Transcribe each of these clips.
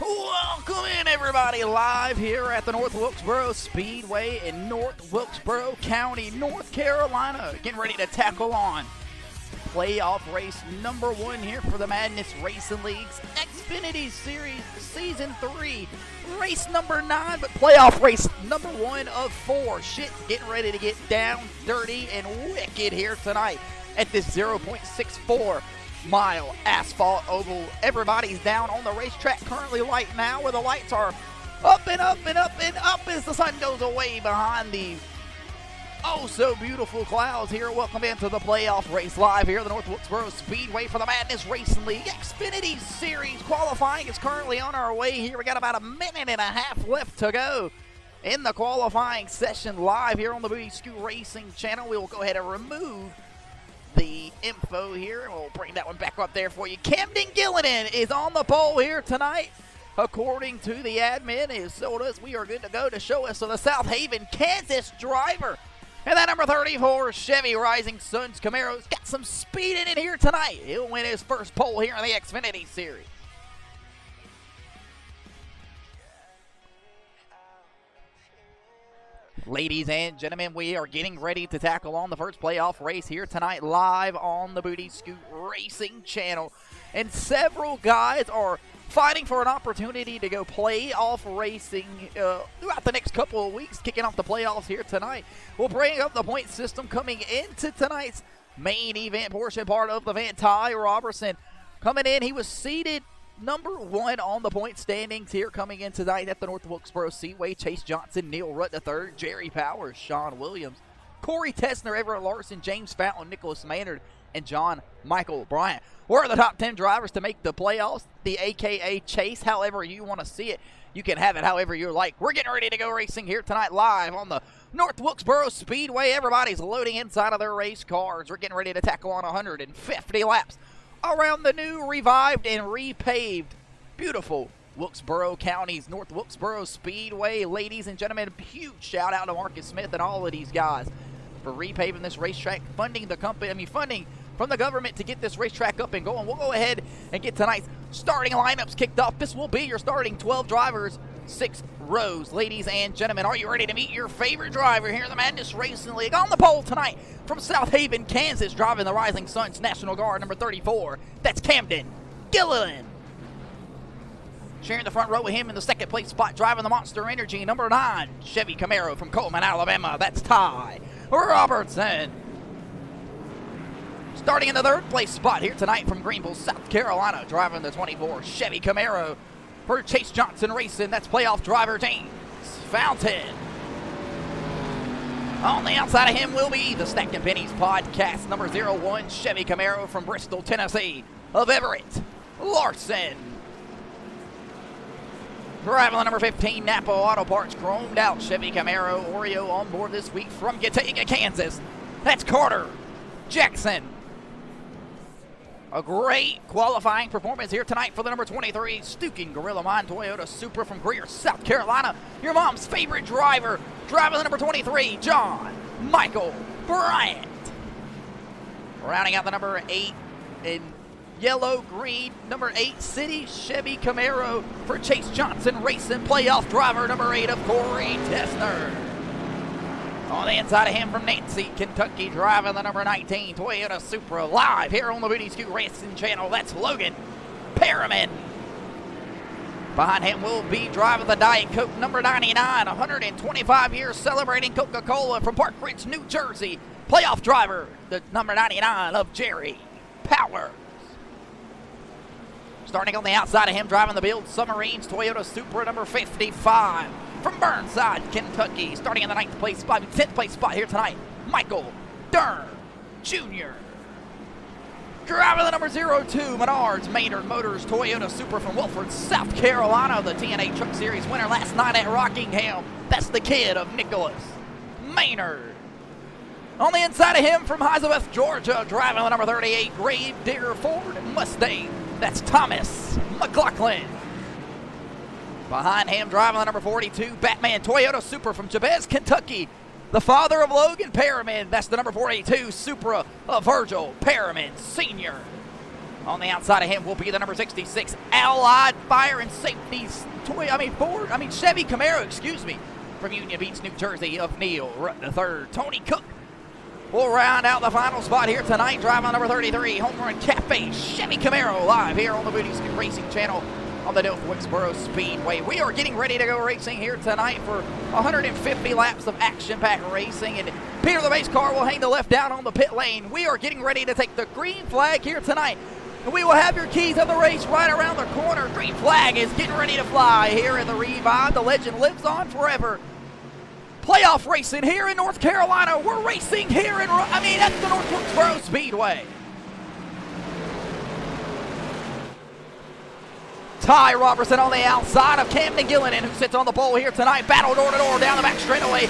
Welcome in, everybody, live here at the North Wilkesboro Speedway in North Wilkesboro County, North Carolina. Getting ready to tackle on playoff race number 1 here for the Madness Racing League's Xfinity Series Season 3. Race number 9, but playoff race number 1 of 4. Shit, getting ready to get down, dirty, and wicked here tonight at this 0.64 mile asphalt oval. Everybody's down on the racetrack currently right now, where the lights are up and up and up and up as the sun goes away behind the oh so beautiful clouds here. Welcome into the playoff race live here at the North Wilkesboro Speedway for the Madness Racing League Xfinity Series. Qualifying is currently on our way here. We got about a minute and a half left to go in the qualifying session live here on the Booty Scoot Racing channel. We will go ahead and remove the info here, and we'll bring that one back up there for you. Camden Gillinan is on the pole here tonight. According to the admin, has told us we are good to go to show us the South Haven, Kansas driver. And that number 34 Chevy Rising Suns Camaro's got some speed in it here tonight. He'll win his first pole here in the Xfinity Series. Ladies and gentlemen, we are getting ready to tackle on the first playoff race here tonight live on the Booty Scoot Racing channel. And several guys are fighting for an opportunity to go playoff racing throughout the next couple of weeks, kicking off the playoffs here tonight. We'll bring up the point system coming into tonight's main event portion, part of the event. Ty Robertson coming in. He was seated number 1 on the point standings here coming in tonight at the North Wilkesboro Speedway. Chase Johnson, Neil Rutt III, Jerry Powers, Sean Williams, Corey Tessner, Everett Larson, James Fountain, Nicholas Maynard, and John Michael Bryant. We're the top 10 drivers to make the playoffs, the AKA Chase. However you want to see it, you can have it however you like. We're getting ready to go racing here tonight live on the North Wilkesboro Speedway. Everybody's loading inside of their race cars. We're getting ready to tackle on 150 laps around the new, revived, and repaved, beautiful Wilkesboro County's North Wilkesboro Speedway. Ladies and gentlemen, huge shout out to Marcus Smith and all of these guys for repaving this racetrack, funding from the government to get this racetrack up and going. We'll go ahead and get tonight's starting lineups kicked off. This will be your starting 12 drivers, 6 rows. Ladies and gentlemen, are you ready to meet your favorite driver here in the Madness Racing League? On the pole tonight from South Haven, Kansas, driving the Rising Suns National Guard, number 34. That's Camden Gilliland. Sharing the front row with him in the second place spot, driving the Monster Energy, number 9, Chevy Camaro from Coleman, Alabama. That's Ty Robertson. Starting in the third place spot here tonight from Greenville, South Carolina, driving the 24 Chevy Camaro for Chase Johnson Racing. That's playoff driver James Fountain. On the outside of him will be the Stack and Pennies podcast, number 01 Chevy Camaro from Bristol, Tennessee, of Everett Larson. Driving the number 15 Napa Auto Parts chromed out Chevy Camaro Oreo on board this week from Getauga, Kansas. That's Carter Jackson. A great qualifying performance here tonight for the number 23 Stuking Gorilla Mine Toyota Supra from Greer, South Carolina. Your mom's favorite driver, driving the number 23, John Michael Bryant. Rounding out the number 8 in yellow-green, number 8 City Chevy Camaro for Chase Johnson Racing. Playoff driver number 8 of Corey Tessner. On the inside of him from Nancy, Kentucky, driving the number 19 Toyota Supra, live here on the Booty Scoot Racing channel. That's Logan Perriman. Behind him will be driving the Diet Coke number 99, 125 years celebrating Coca-Cola from Park Ridge, New Jersey. Playoff driver, the number 99 of Jerry Powers. Starting on the outside of him, driving the Build Submarines Toyota Supra number 55 from Burnside, Kentucky. Starting in the 10th place spot here tonight, Michael Dern Jr. Driving the number 02 Menards Maynard Motors Toyota Supra from Wilford, South Carolina, the TNA Truck Series winner last night at Rockingham. That's the kid of Nicholas Maynard. On the inside of him from Elizabeth, Georgia, driving the number 38 Grave Digger Ford Mustang. That's Thomas McLaughlin. Behind him, driving the number 42 Batman Toyota Supra from Jabez, Kentucky, the father of Logan Perriman. That's the number 42 Supra of Virgil Perriman Sr. On the outside of him will be the number 66 Allied Fire and Safety's Chevy Camaro, excuse me, from Union Beach, New Jersey of Neil Rutt III. Tony Cook will round out the final spot here tonight, driving number 33 Home Run Cafe Chevy Camaro, live here on the Booty Scoot Racing Channel on the Wilkesboro Speedway. We are getting ready to go racing here tonight for 150 laps of action-packed racing, and Peter the Base Car will hang the left down on the pit lane. We are getting ready to take the green flag here tonight, and we will have your keys of the race right around the corner. Green flag is getting ready to fly here in the Revive. The legend lives on forever. Playoff racing here in North Carolina. We're racing here at the North Wilkesboro Speedway. Ty Robertson on the outside of Camden Gillinan, who sits on the pole here tonight. Battle door to door down the back straightaway.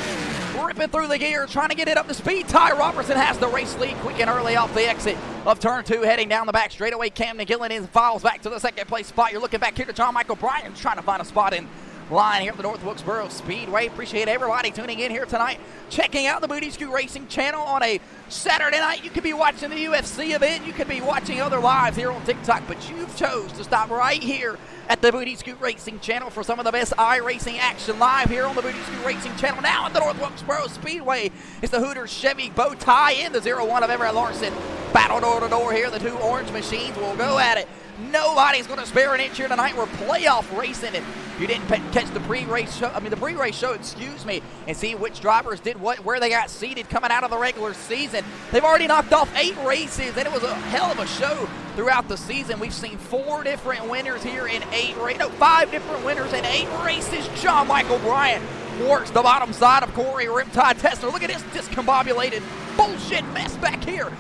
Ripping through the gear, trying to get it up to speed. Ty Robertson has the race lead quick and early off the exit of turn 2, heading down the back straightaway. Camden Gillinan files back to the second place spot. You're looking back here to John Michael Bryan, trying to find a spot in line here at the North Wilkesboro Speedway. Appreciate everybody tuning in here tonight, checking out the Booty Scoot Racing Channel on a Saturday night. You could be watching the UFC event, you could be watching other lives here on TikTok, but you've chose to stop right here at the Booty Scoot Racing Channel for some of the best iRacing action live here on the Booty Scoot Racing Channel. Now at the North Wilkesboro Speedway, it's the Hooters Chevy bow tie in the 01 of Everett Larson. Battle door to door here. The two orange machines will go at it. Nobody's going to spare an inch here tonight. We're playoff racing, and if you didn't catch the pre-race show, excuse me, and see which drivers did what, where they got seated coming out of the regular season. They've already knocked off 8 races, and it was a hell of a show throughout the season. We've seen 4 different winners here in 5 different winners in 8 races. John Michael Bryan works the bottom side of Corey Riptide Tesla. Look at this discombobulated bullshit mess back here.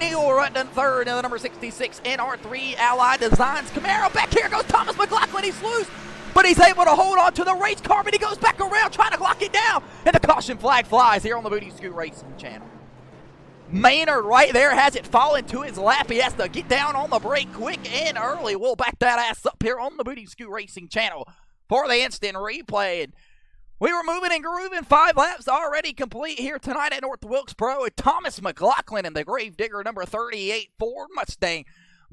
Neil Rutt III in the number 66 NR3 Allied Designs Camaro. Back here goes Thomas McLaughlin. He's loose, but he's able to hold on to the race car, but he goes back around trying to lock it down, and the caution flag flies here on the Booty Scoot Racing Channel. Maynard right there has it falling to his lap. He has to get down on the brake quick and early. We'll back that ass up here on the Booty Scoot Racing Channel for the instant replay. And we were moving and grooving. 5 laps already complete here tonight at North Wilkesboro. Thomas McLaughlin and the Gravedigger number 38 Ford Mustang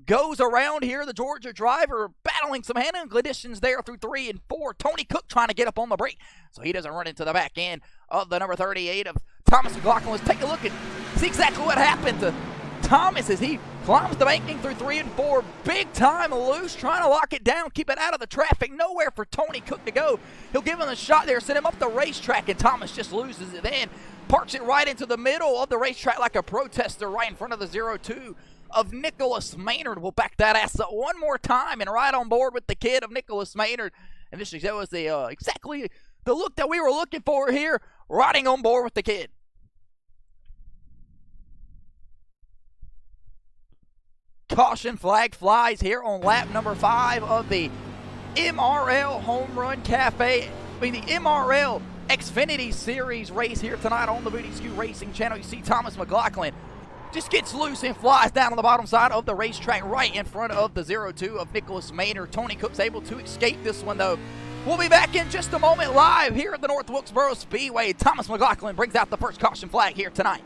goes around here. The Georgia driver battling some handling conditions there through 3 and 4. Tony Cook trying to get up on the brake so he doesn't run into the back end of the number 38 of Thomas McLaughlin. Let's take a look and see exactly what happened to Thomas as he climbs the banking through 3 and 4. Big time loose, trying to lock it down, keep it out of the traffic. Nowhere for Tony Cook to go. He'll give him a shot there, send him up the racetrack, and Thomas just loses it then. Parks it right into the middle of the racetrack like a protester right in front of the 02 of Nicholas Maynard. We'll back that ass up one more time and right on board with the kid of Nicholas Maynard. And this was the exactly the look that we were looking for here, riding on board with the kid. Caution flag flies here on lap number 5 of the MRL Home Run Cafe. The MRL Xfinity Series race here tonight on the Booty Scoot Racing Channel. You see Thomas McLaughlin just gets loose and flies down on the bottom side of the racetrack right in front of the 02 of Nicholas Maynard. Tony Cook's able to escape this one, though. We'll be back in just a moment live here at the North Wilkesboro Speedway. Thomas McLaughlin brings out the first caution flag here tonight.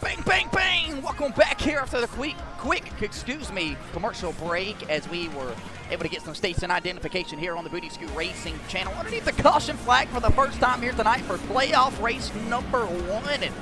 Bang, bang, bang! Welcome back here after the quick commercial break as we were able to get some station identification here on the Booty Scoot Racing Channel. Underneath the caution flag for the first time here tonight for playoff race number 1. And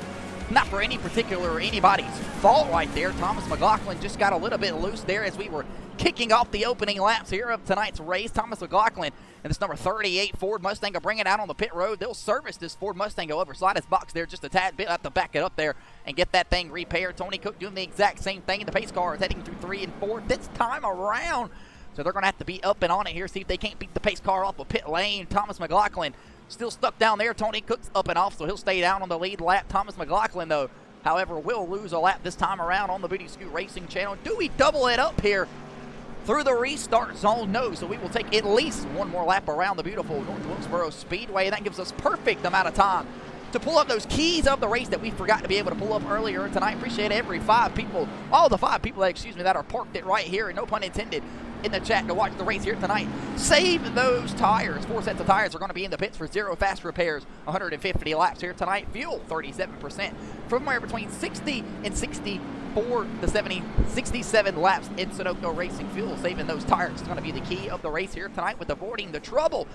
not for anybody's fault right there. Thomas McLaughlin just got a little bit loose there as we were kicking off the opening laps here of tonight's race. Thomas McLaughlin and this number 38 Ford Mustang will bring it out on the pit road. They'll service this Ford Mustang, go over, slide his box there just a tad bit. Have to back it up there and get that thing repaired. Tony Cook doing the exact same thing. The pace car is heading through 3 and 4 this time around. So they're going to have to be up and on it here, see if they can't beat the pace car off a pit lane. Thomas McLaughlin Still stuck down there. Tony Cook's up and off, so he'll stay down on the lead lap. Thomas McLaughlin, though, however, will lose a lap this time around on the Booty Scoot Racing channel. Do we double it up here through the restart zone? No, so we will take at least one more lap around the beautiful North Wilkesboro Speedway. That gives us perfect amount of time to pull up those keys of the race that we forgot to be able to pull up earlier tonight. Appreciate every 5 people, all the 5 people, that are parked it right here, and no pun intended, in the chat to watch the race here tonight. Save those tires. 4 sets of tires are going to be in the pits for 0 fast repairs. 150 laps here tonight. Fuel 37%. From somewhere between 60 and 64 to 70, 67 laps in Sunoco Racing fuel. Saving those tires is going to be the key of the race here tonight with avoiding the trouble.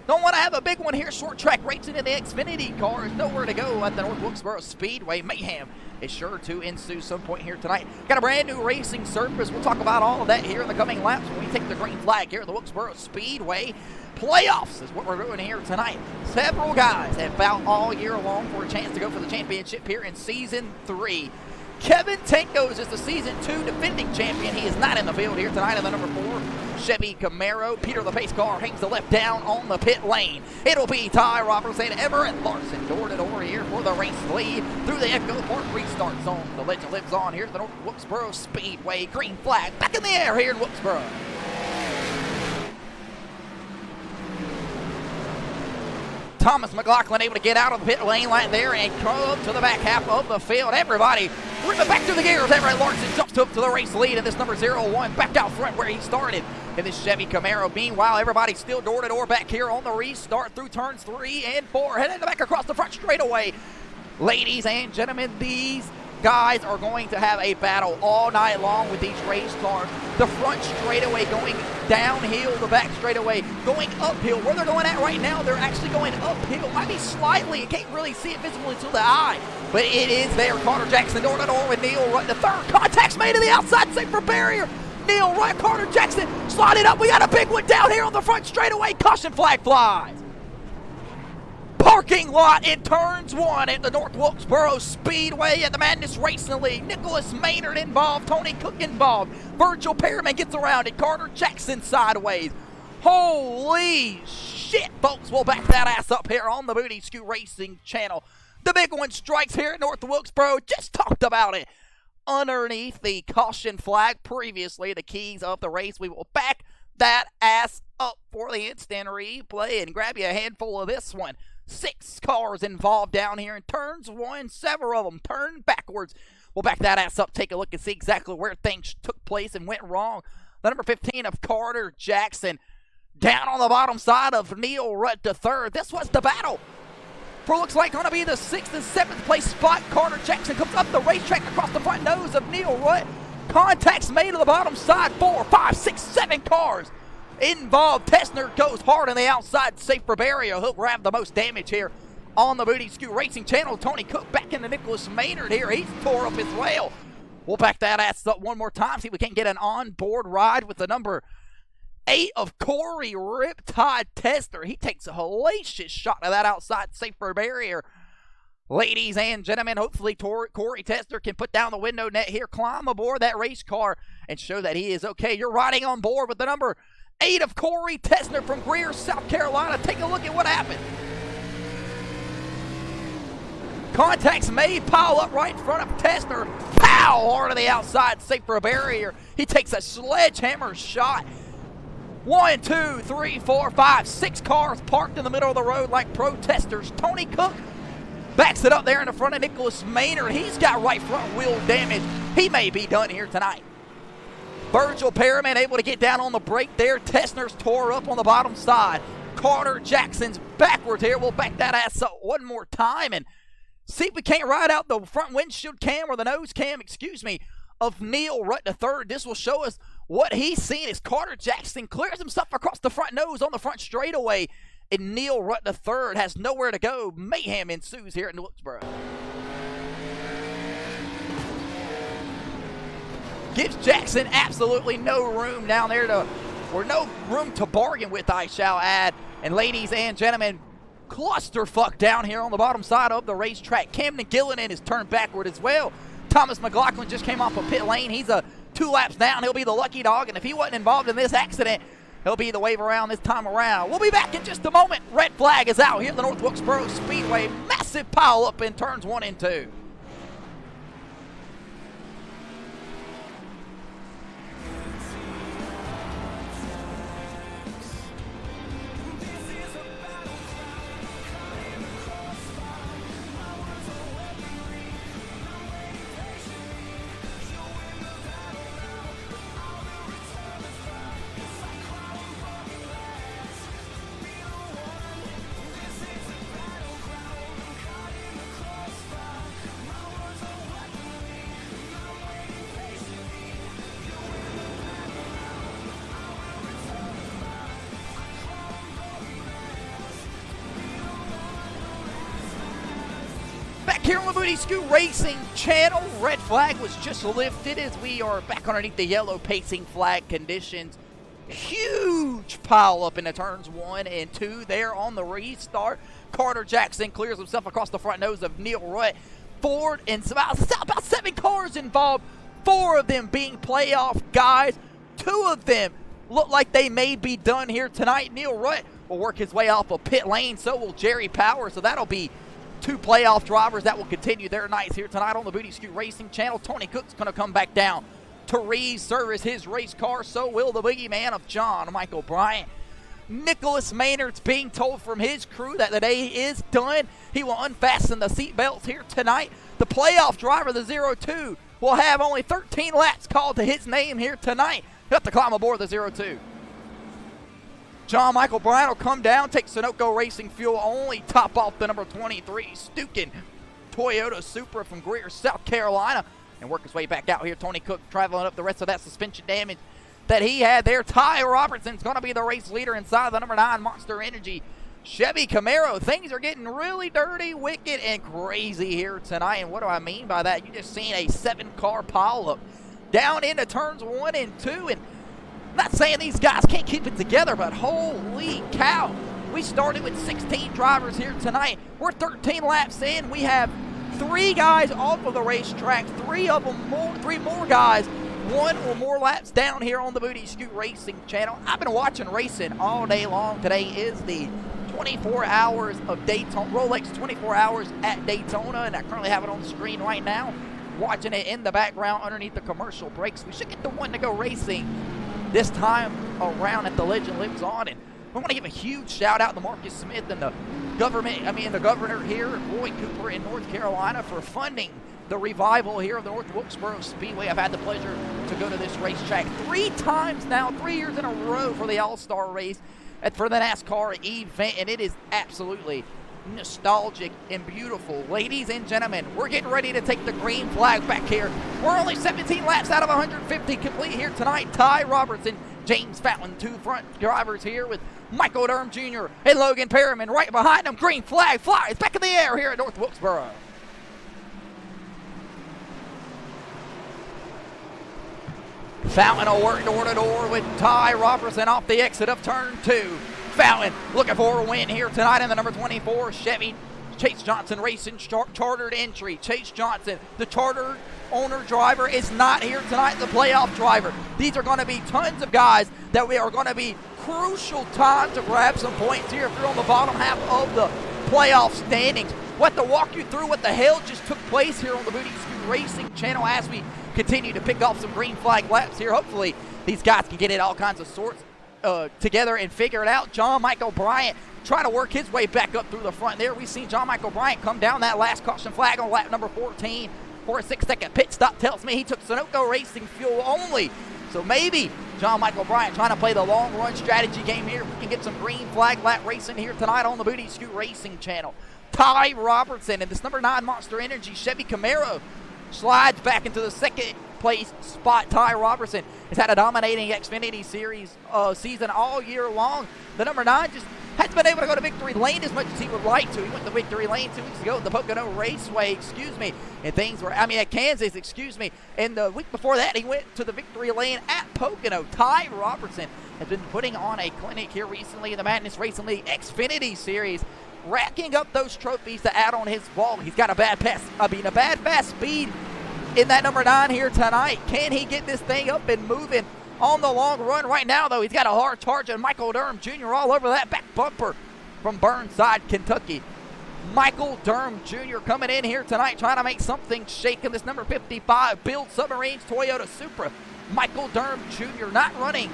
Don't want to have a big one here. Short track racing in the Xfinity cars. Nowhere to go at the North Wilkesboro Speedway. Mayhem is sure to ensue some point here tonight. Got a brand new racing surface. We'll talk about all of that here in the coming laps when we take the green flag here at the Wilkesboro Speedway. Playoffs is what we're doing here tonight. Several guys have fought all year long for a chance to go for the championship here in Season 3. Kevin Tankos is the Season 2 defending champion. He is not in the field here tonight in the number 4 Chevy Camaro. Peter the pace car hangs the left down on the pit lane. It'll be Ty Roberts and Everett Larson door-to-door here for the race lead through the Echo Park restart zone. The legend lives on here at the North Wilkesboro Speedway. Green flag back in the air here in Wilkesboro. Thomas McLaughlin able to get out of the pit lane right there and come to the back half of the field. Everybody ripping back through the gears. Everett Larson jumps up to the race lead in this number 01 back out front where he started in this Chevy Camaro. Meanwhile, everybody's still door-to-door back here on the restart through turns 3 and 4. Heading back across the front straightaway. Ladies and gentlemen, these guys are going to have a battle all night long with these race cars. The front straightaway going downhill, the back straightaway going uphill. Where they're going at right now, they're actually going uphill. Might be slightly, you can't really see it visibly to the eye, but it is there. Carter Jackson door-to-door with Neil Rutt. The third contact's made to the outside, safe for barrier. Neil Rutt, Carter Jackson sliding up. We got a big one down here on the front straightaway. Caution flag flies. Parking lot in turns 1 at the North Wilkesboro Speedway at the Madness Racing League. Nicholas Maynard involved, Tony Cook involved. Virgil Perriman gets around it. Carter Jackson sideways. Holy shit, folks. We'll back that ass up here on the Booty Scoot Racing channel. The big one strikes here at North Wilkesboro. Just talked about it. Underneath the caution flag previously, the keys of the race. We will back that ass up for the instant replay and grab you a handful of this one. 6 cars involved down here in turns 1. Several of them turn backwards. We'll back that ass up, take a look and see exactly where things took place and went wrong. The number 15 of Carter Jackson down on the bottom side of Neil Rutt to third. This was the battle for looks like going to be the 6th and 7th place spot. Carter Jackson comes up the racetrack across the front nose of Neil Rutt. Contacts made to the bottom side. 4, 5, 6, 7 cars involved. Tessner goes hard on the outside, safe for barrier. He'll grab the most damage here on the Booty Scoot Racing channel. Tony Cook back into Nicholas Maynard here. He's tore up his rail. We'll back that ass up one more time, see if we can't get an on-board ride with the number 8 of Corey Riptide Tester. He takes a hellacious shot to that outside, safe for barrier. Ladies and gentlemen, hopefully Corey Tester can put down the window net here, climb aboard that race car, and show that he is okay. You're riding on board with the number 8 of Corey Tessner from Greer, South Carolina. Take a look at what happened. Contacts may pile up right in front of Tessner. Pow! Hard to the outside, safe for a barrier. He takes a sledgehammer shot. 1, 2, 3, 4, 5, 6 cars parked in the middle of the road like protesters. Tony Cook backs it up there in the front of Nicholas Maynard. He's got right front wheel damage. He may be done here tonight. Virgil Perriman able to get down on the brake there. Tessner's tore up on the bottom side. Carter Jackson's backwards here. We'll back that ass up one more time and see if we can't ride out the front windshield cam or the nose cam, of Neil Rutt III. This will show us what he's seen as Carter Jackson clears himself across the front nose on the front straightaway, and Neil Rutt III has nowhere to go. Mayhem ensues here in Wilkesboro. Gives Jackson absolutely no room down there or no room to bargain with, I shall add. And ladies and gentlemen, clusterfuck down here on the bottom side of the racetrack. Camden Gillinan is turned backward as well. Thomas McLaughlin just came off a pit lane. He's 2 laps down. He'll be the lucky dog, and if he wasn't involved in this accident, He'll be the wave around this time around. We'll be back in just a moment. Red flag is out here at the North Wilkesboro Speedway. Massive pile up in turns 1 and 2. Here on the Booty Scoot Racing channel, red flag was just lifted as we are back underneath the yellow pacing flag conditions. Huge pile up in the turns 1 and 2 there on the restart. Carter Jackson clears himself across the front nose of Neil Rutt. Ford and about 7 cars involved, 4 of them being playoff guys. 2 of them look like they may be done here tonight. Neil Rutt will work his way off a pit lane, so will Jerry Power, so that'll be 2 playoff drivers that will continue their nights here tonight on the Booty Scoot Racing channel. Tony Cook's going to come back down to re-service his race car. So will the boogeyman of John Michael Bryant. Nicholas Maynard's being told from his crew that the day is done. He will unfasten the seat belts here tonight. The playoff driver, the 02, will have only 13 laps called to his name here tonight. He'll have to climb aboard the 02. John Michael Bryant will come down, take Sunoco Racing fuel only, top off the number 23 Stukin Toyota Supra from Greer, South Carolina, and work his way back out here. Tony Cook traveling up the rest of that suspension damage that he had there. Ty Robertson's going to be the race leader inside the number 9 Monster Energy Chevy Camaro. Things are getting really dirty, wicked, and crazy here tonight. And what do I mean by that? You just seen a 7-car pileup down into turns 1 and 2, and not saying these guys can't keep it together, but holy cow. We started with 16 drivers here tonight. We're 13 laps in. We have 3 guys off of the racetrack, 3 more guys, 1 or more laps down here on the Booty Scoot Racing channel. I've been watching racing all day long. Today is the 24 hours of Daytona, Rolex 24 hours at Daytona, and I currently have it on the screen right now, watching it in the background underneath the commercial breaks. We should get the one to go racing this time around at the Legend Lives On. And we want to give a huge shout out to Marcus Smith and the governor here, Roy Cooper in North Carolina, for funding the revival here of the North Wilkesboro Speedway. I've had the pleasure to go to this racetrack 3 times now, 3 years in a row for the All-Star race for the NASCAR event, and it is absolutely nostalgic and beautiful. Ladies and gentlemen, we're getting ready to take the green flag back here. We're only 17 laps out of 150 complete here tonight. Ty Robertson, James Fountain, 2 front drivers here with Michael Durham Jr. and Logan Perriman right behind them. Green flag flies back in the air here at North Wilkesboro. Fountain will work door to door with Ty Robertson off the exit of turn 2. Fountain looking for a win here tonight in the number 24 Chevy Chase Johnson Racing chartered entry. Chase Johnson, the chartered owner driver, is not here tonight, the playoff driver. These are going to be tons of guys that we are going to be crucial time to grab some points here if you're on the bottom half of the playoff standings. We'll have to walk you through what the hell just took place here on the Booty Scoot Racing channel as we continue to pick off some green flag laps here. Hopefully these guys can get it all kinds of sorts together and figure it out. John Michael Bryant trying to work his way back up through the front there. We've seen John Michael Bryant come down that last caution flag on lap number 14 for a 6-second pit stop. Tells me he took Sunoco Racing fuel only. So maybe John Michael Bryant trying to play the long run strategy game here. We can get some green flag lap racing here tonight on the Booty Scoot Racing channel. Ty Robertson and this number 9 Monster Energy Chevy Camaro slides back into the second place spot. Ty Robertson has had a dominating Xfinity series season all year long. The number 9 just hasn't been able to go to victory lane as much as he would like to. He went to victory lane 2 weeks ago at the Pocono Raceway, and things were, at Kansas, and the week before that he went to the victory lane at Pocono. Ty Robertson has been putting on a clinic here recently in the Madness Racing League Xfinity series, racking up those trophies to add on his wall. He's got a bad fast speed in that number 9 here tonight. Can he get this thing up and moving on the long run. Right now, though, he's got a hard charge, and Michael Durham Jr. all over that back bumper from Burnside, Kentucky. Michael Durham Jr. coming in here tonight trying to make something shake in this number 55 Build Submarines Toyota Supra. Michael Durham Jr. not running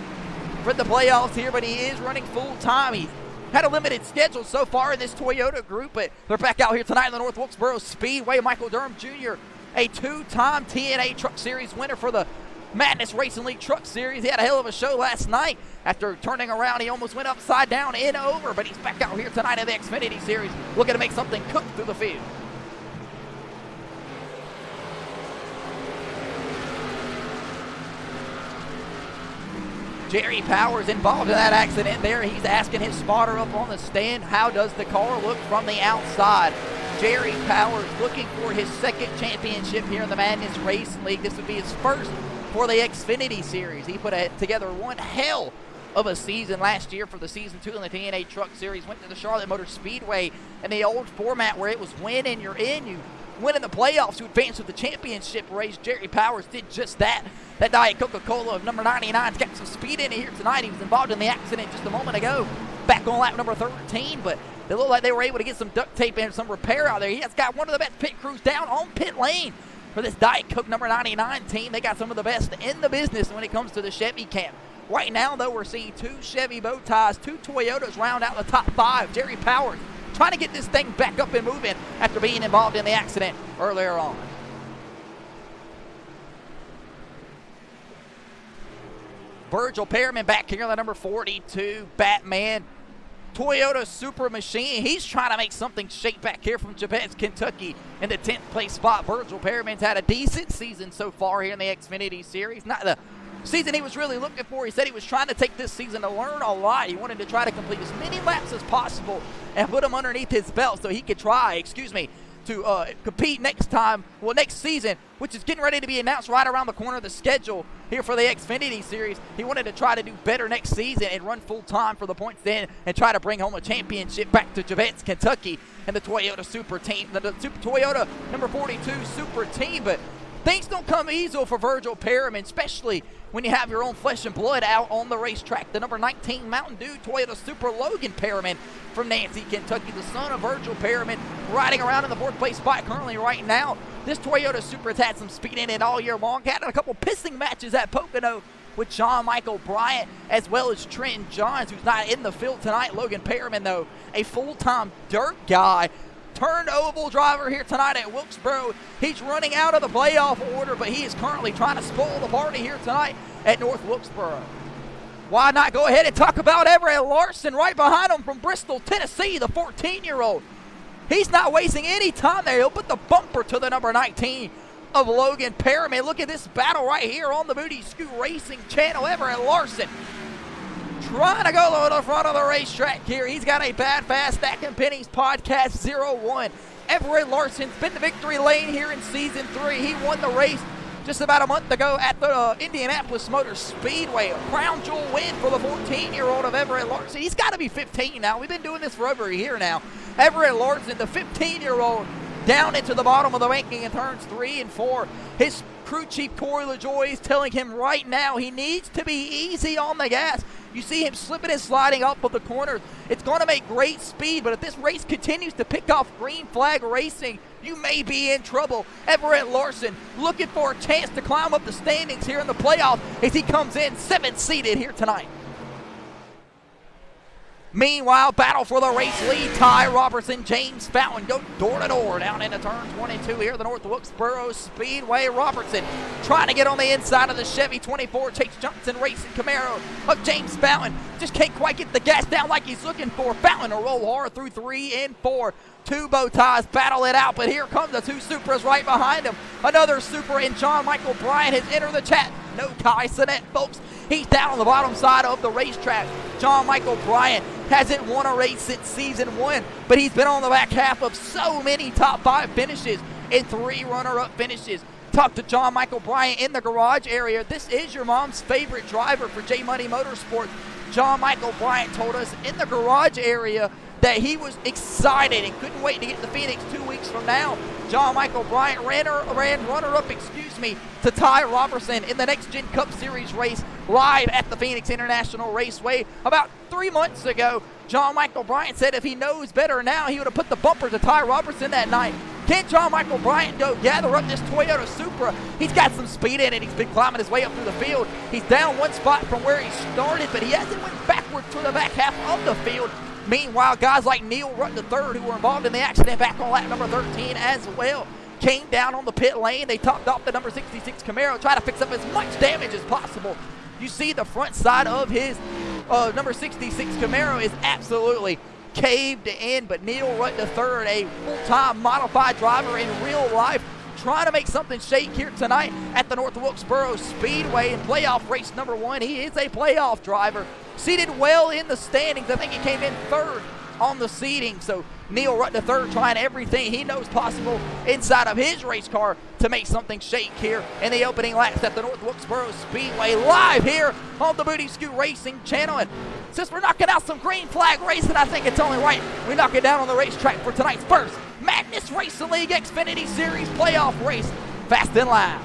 for the playoffs here, but he is running full time. He's had a limited schedule so far in this Toyota group, but they're back out here tonight in the North Wilkesboro Speedway. Michael Durham Jr., a two-time TNA Truck Series winner for the Madness Racing League Truck Series. He had a hell of a show last night. After turning around, he almost went upside down and over, but he's back out here tonight in the Xfinity Series looking to make something cook through the field. Jerry Powers involved in that accident there. He's asking his spotter up on the stand, how does the car look from the outside? Jerry Powers looking for his second championship here in the Madness Racing League. This would be his first for the Xfinity Series. He put together one hell of a season last year for the Season 2 in the TNA Truck Series. Went to the Charlotte Motor Speedway in the old format where it was win and you're in. You win in the playoffs to advance with the championship race. Jerry Powers did just that. That Diet Coca-Cola of number 99's got some speed in it here tonight. He was involved in the accident just a moment ago, back on lap number 13, but they look like they were able to get some duct tape and some repair out there. He has got one of the best pit crews down on pit lane for this Diet Coke number 99 team. They got some of the best in the business when it comes to the Chevy camp. Right now, though, we're seeing two Chevy bow ties, two Toyotas round out the top five. Jerry Powers trying to get this thing back up and moving after being involved in the accident earlier on. Virgil Perriman back here on the number 42 Batman Toyota Super Machine. He's trying to make something shake back here from Javets, Kentucky in the 10th place spot. Virgil Perriman's had a decent season so far here in the Xfinity Series. Not the season he was really looking for. He said he was trying to take this season to learn a lot. He wanted to try to complete as many laps as possible and put them underneath his belt so he could try, to compete next season, which is getting ready to be announced right around the corner of the schedule here for the Xfinity Series. He wanted to try to do better next season and run full time for the points then and try to bring home a championship back to Javets, Kentucky and the Toyota Super Team, the Toyota number 42 Super Team. But things don't come easy for Virgil Perriman, especially when you have your own flesh and blood out on the racetrack. The number 19 Mountain Dew Toyota Super Logan Perriman from Nancy, Kentucky, the son of Virgil Perriman, riding around in the 4th place spot currently right now. This Toyota Supra has had some speed in it all year long. Had a couple pissing matches at Pocono with John Michael Bryant as well as Trenton Johns, who's not in the field tonight. Logan Perriman, though, a full-time dirt guy. Turned oval driver here tonight at Wilkesboro. He's running out of the playoff order, but he is currently trying to spoil the party here tonight at North Wilkesboro. Why not go ahead and talk about Everett Larson right behind him from Bristol, Tennessee, the 14-year-old. He's not wasting any time there. He'll put the bumper to the number 19 of Logan Perriman. Look at this battle right here on the Booty Scoot Racing channel. Everett Larson trying to go to the front of the racetrack here. He's got a Bad Fast Stacking Pennies Podcast 01. Everett Larson's been the victory lane here in Season 3. He won the race just about a month ago at the Indianapolis Motor Speedway. A crown jewel win for the 14-year-old of Everett Larson. He's got to be 15 now. We've been doing this for over a year now. Everett Larson, the 15-year-old, down into the bottom of the ranking in turns 3 and 4. His crew chief, Corey LaJoy, is telling him right now he needs to be easy on the gas. You see him slipping and sliding up of the corners. It's going to make great speed, but if this race continues to pick off green flag racing, you may be in trouble. Everett Larson looking for a chance to climb up the standings here in the playoff as he comes in 7th seated here tonight. Meanwhile, battle for the race lead. Ty Robertson, James Fountain go door to door down into turn 22 here at the North Wilkesboro Speedway. Robertson trying to get on the inside of the Chevy 24 Chase Johnson Racing Camaro of James Fountain. Just can't quite get the gas down like he's looking for. Fountain to roll hard through 3 and 4. Two bow ties battle it out, but here come the two Supras right behind him. Another Supra and John Michael Bryant has entered the chat. No Kai Sinet, folks. He's down on the bottom side of the racetrack. John Michael Bryant hasn't won a race since Season 1, but he's been on the back half of so many top 5 finishes and 3 runner-up finishes. Talk to John Michael Bryant in the garage area. This is your mom's favorite driver for J Money Motorsports. John Michael Bryant told us in the garage area that he was excited and couldn't wait to get to Phoenix 2 weeks from now. John Michael Bryant ran runner-up, to Ty Robertson in the Next Gen Cup Series race live at the Phoenix International Raceway about 3 months ago. John Michael Bryant said if he knows better now, he would have put the bumper to Ty Robertson that night. Can John Michael Bryant go gather up this Toyota Supra? He's got some speed in it. He's been climbing his way up through the field. He's down one spot from where he started, but he hasn't went backward to the back half of the field. Meanwhile, guys like Neil Rutt III, who were involved in the accident back on lap number 13 as well, came down on the pit lane. They topped off the number 66 Camaro, try to fix up as much damage as possible. You see the front side of his number 66 Camaro is absolutely caved in, but Neil Rutt III, a full-time modified driver in real life, trying to make something shake here tonight at the North Wilkesboro Speedway in playoff race number 1. He is a playoff driver, seated well in the standings. I think he came in third on the seating. So Neil Rutt III trying everything he knows possible inside of his race car to make something shake here in the opening laps at the North Wilkesboro Speedway, live here on the Booty Scoot Racing channel. And since we're knocking out some green flag racing, I think it's only right we knock it down on the racetrack for tonight's first Madness Racing League Xfinity Series playoff race, Fast and Loud.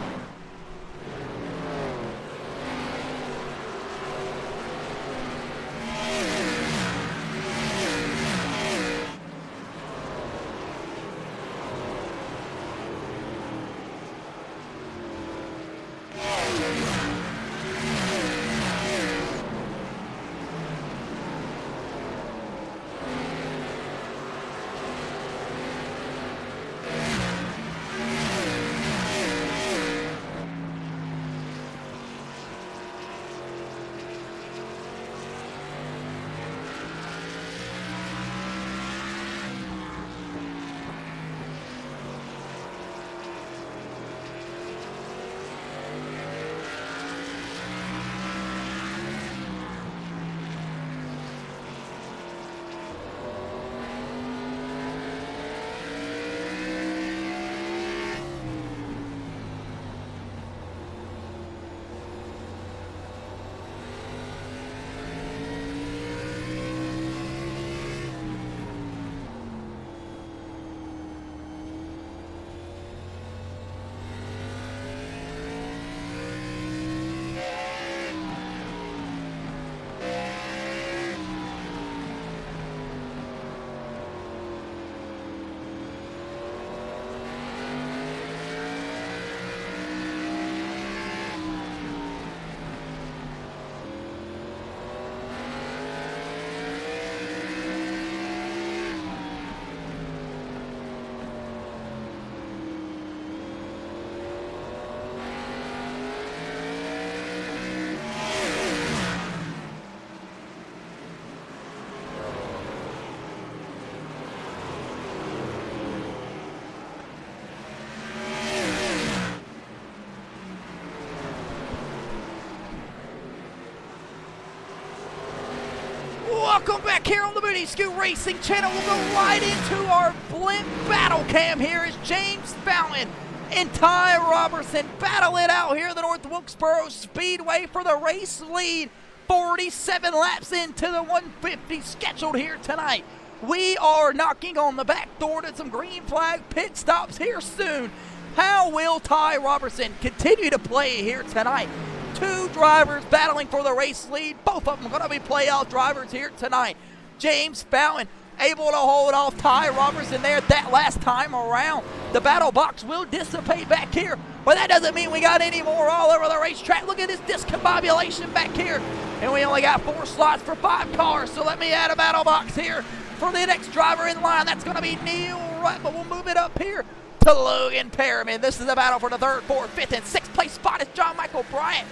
Welcome back here on the Booty Scoot Racing channel. We'll go right into our blimp battle cam here as James Fountain and Ty Robertson battle it out here at the North Wilkesboro Speedway for the race lead. 47 laps into the 150 scheduled here tonight. We are knocking on the back door to some green flag pit stops here soon. How will Ty Robertson continue to play here tonight? Two drivers battling for the race lead. Both of them going to be playoff drivers here tonight. James Fountain able to hold off Ty Robertson there that last time around. The battle box will dissipate back here, but that doesn't mean we got any more all over the racetrack. Look at this discombobulation back here, and we only got 4 slots for 5 cars. So let me add a battle box here for the next driver in line. That's going to be Neil Rutt, but we'll move it up here to Logan Perriman. This is a battle for the 3rd, 4th, 5th, and 6th place spot. It's John Michael Bryant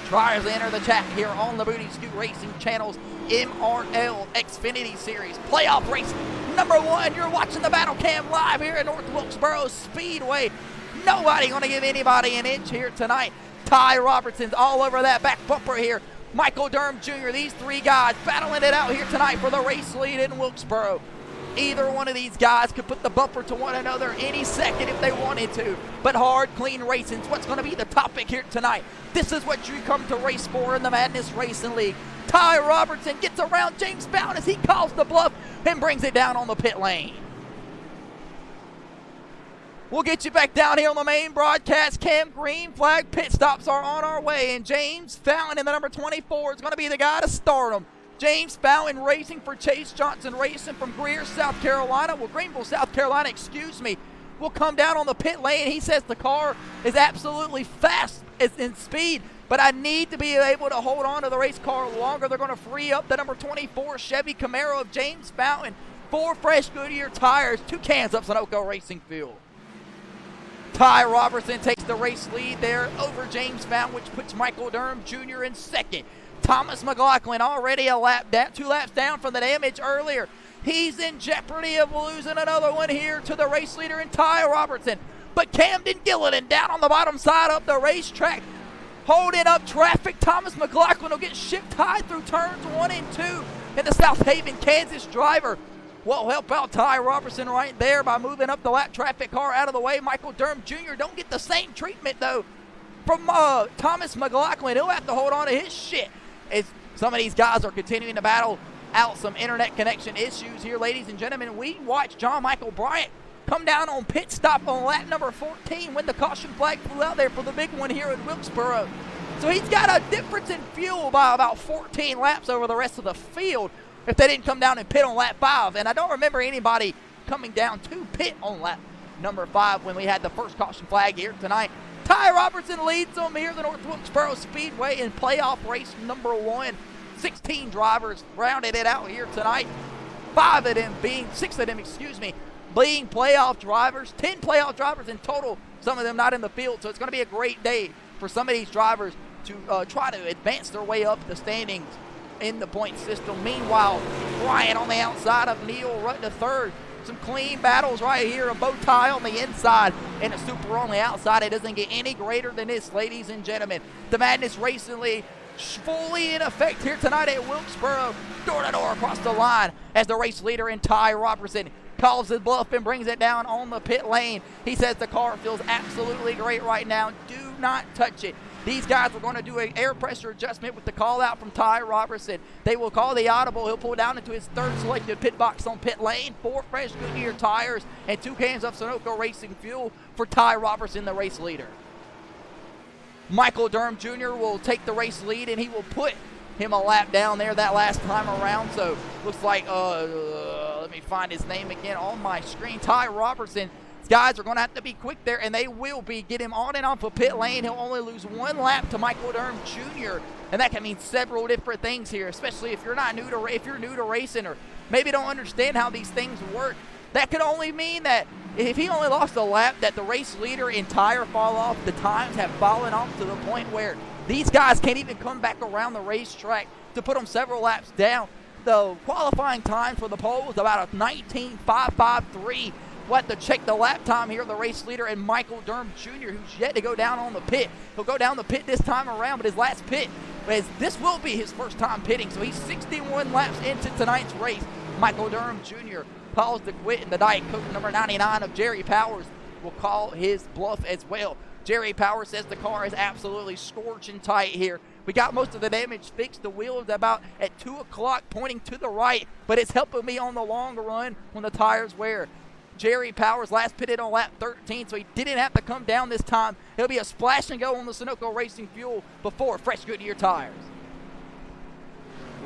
tries to enter the chat here on the Booty Scoot Racing channel's MRL Xfinity Series playoff race number 1. You're watching the battle cam live here at North Wilkesboro Speedway. Nobody going to give anybody an inch here tonight. Ty Robertson's all over that back bumper here. Michael Durham Jr., these 3 guys battling it out here tonight for the race lead in Wilkesboro. Either one of these guys could put the bumper to one another any second if they wanted to. But hard, clean racing is what's going to be the topic here tonight. This is what you come to race for in the Madness Racing League. Ty Robertson gets around James Fountain as he calls the bluff and brings it down on the pit lane. We'll get you back down here on the main broadcast. Cam, green flag pit stops are on our way, and James Fountain in the number 24 is going to be the guy to start them. James Fountain racing for Chase Johnson Racing from Greer, South Carolina. Well, Greenville, South Carolina, excuse me. Will come down on the pit lane. He says the car is absolutely fast in speed, but I need to be able to hold on to the race car longer. They're going to free up the number 24 Chevy Camaro of James Fountain. 4 fresh Goodyear tires, 2 cans of Sunoco Racing fuel. Ty Robertson takes the race lead there over James Fountain, which puts Michael Durham Jr. in second. Thomas McLaughlin already a lap down, 2 laps down from the damage earlier. He's in jeopardy of losing another one here to the race leader in Ty Robertson. But Camden Gilliland down on the bottom side of the racetrack, holding up traffic. Thomas McLaughlin will get shipped high through turns 1 and 2. And the South Haven, Kansas driver will help out Ty Robertson right there by moving up the lap traffic car out of the way. Michael Durham Jr. don't get the same treatment, though, from Thomas McLaughlin. He'll have to hold on to his shit as some of these guys are continuing to battle out some internet connection issues here, ladies and gentlemen. We watched John Michael Bryant come down on pit stop on lap number 14 when the caution flag flew out there for the big one here in Wilkesboro. So he's got a difference in fuel by about 14 laps over the rest of the field if they didn't come down and pit on lap 5. And I don't remember anybody coming down to pit on lap number 5 when we had the first caution flag here tonight. Ty Robertson leads them here at the North Wilkesboro Speedway in playoff race number 1. 16 drivers rounded it out here tonight. 6 of them being playoff drivers. 10 playoff drivers in total, some of them not in the field. So it's going to be a great day for some of these drivers to try to advance their way up the standings in the point system. Meanwhile, Ryan on the outside of Neil right to third. Some clean battles right here. A bow tie on the inside and a super on the outside. It doesn't get any greater than this, ladies and gentlemen. The Madness Racing League fully in effect here tonight at Wilkesboro. Door to door across the line as the race leader in Ty Robertson calls his bluff and brings it down on the pit lane. He says the car feels absolutely great right now. Do not touch it. These guys are going to do an air pressure adjustment with the call out from Ty Robertson. They will call the audible. He'll pull down into his 3rd selected pit box on pit lane. 4 fresh Goodyear tires and 2 cans of Sunoco Racing fuel for Ty Robertson, the race leader. Michael Durham Jr. will take the race lead, and he will put him a lap down there that last time around. So looks like, let me find his name again on my screen. Ty Robertson. These guys are going to have to be quick there, and they will be. Get him on and off of pit lane. He'll only lose 1 lap to Michael Durham Jr., and that can mean several different things here, especially if you're new to racing or maybe don't understand how these things work. That could only mean that if he only lost a lap, that the race leader in tire fall off, the times have fallen off to the point where these guys can't even come back around the racetrack to put them several laps down. The qualifying time for the pole was about a 19.553. We'll have to check the lap time here of the race leader and Michael Durham Jr., who's yet to go down on the pit. He'll go down the pit this time around, but his last pit, this will be his first time pitting, so he's 61 laps into tonight's race. Michael Durham Jr. calls to quit, and the Diet Coke number 99 of Jerry Powers will call his bluff as well. Jerry Powers says the car is absolutely scorching tight here. We got most of the damage fixed. The wheel is about at 2 o'clock pointing to the right, but it's helping me on the long run when the tires wear. Jerry Powers last pitted on lap 13, so he didn't have to come down this time. It'll be a splash and go on the Sunoco Racing fuel before fresh Goodyear tires.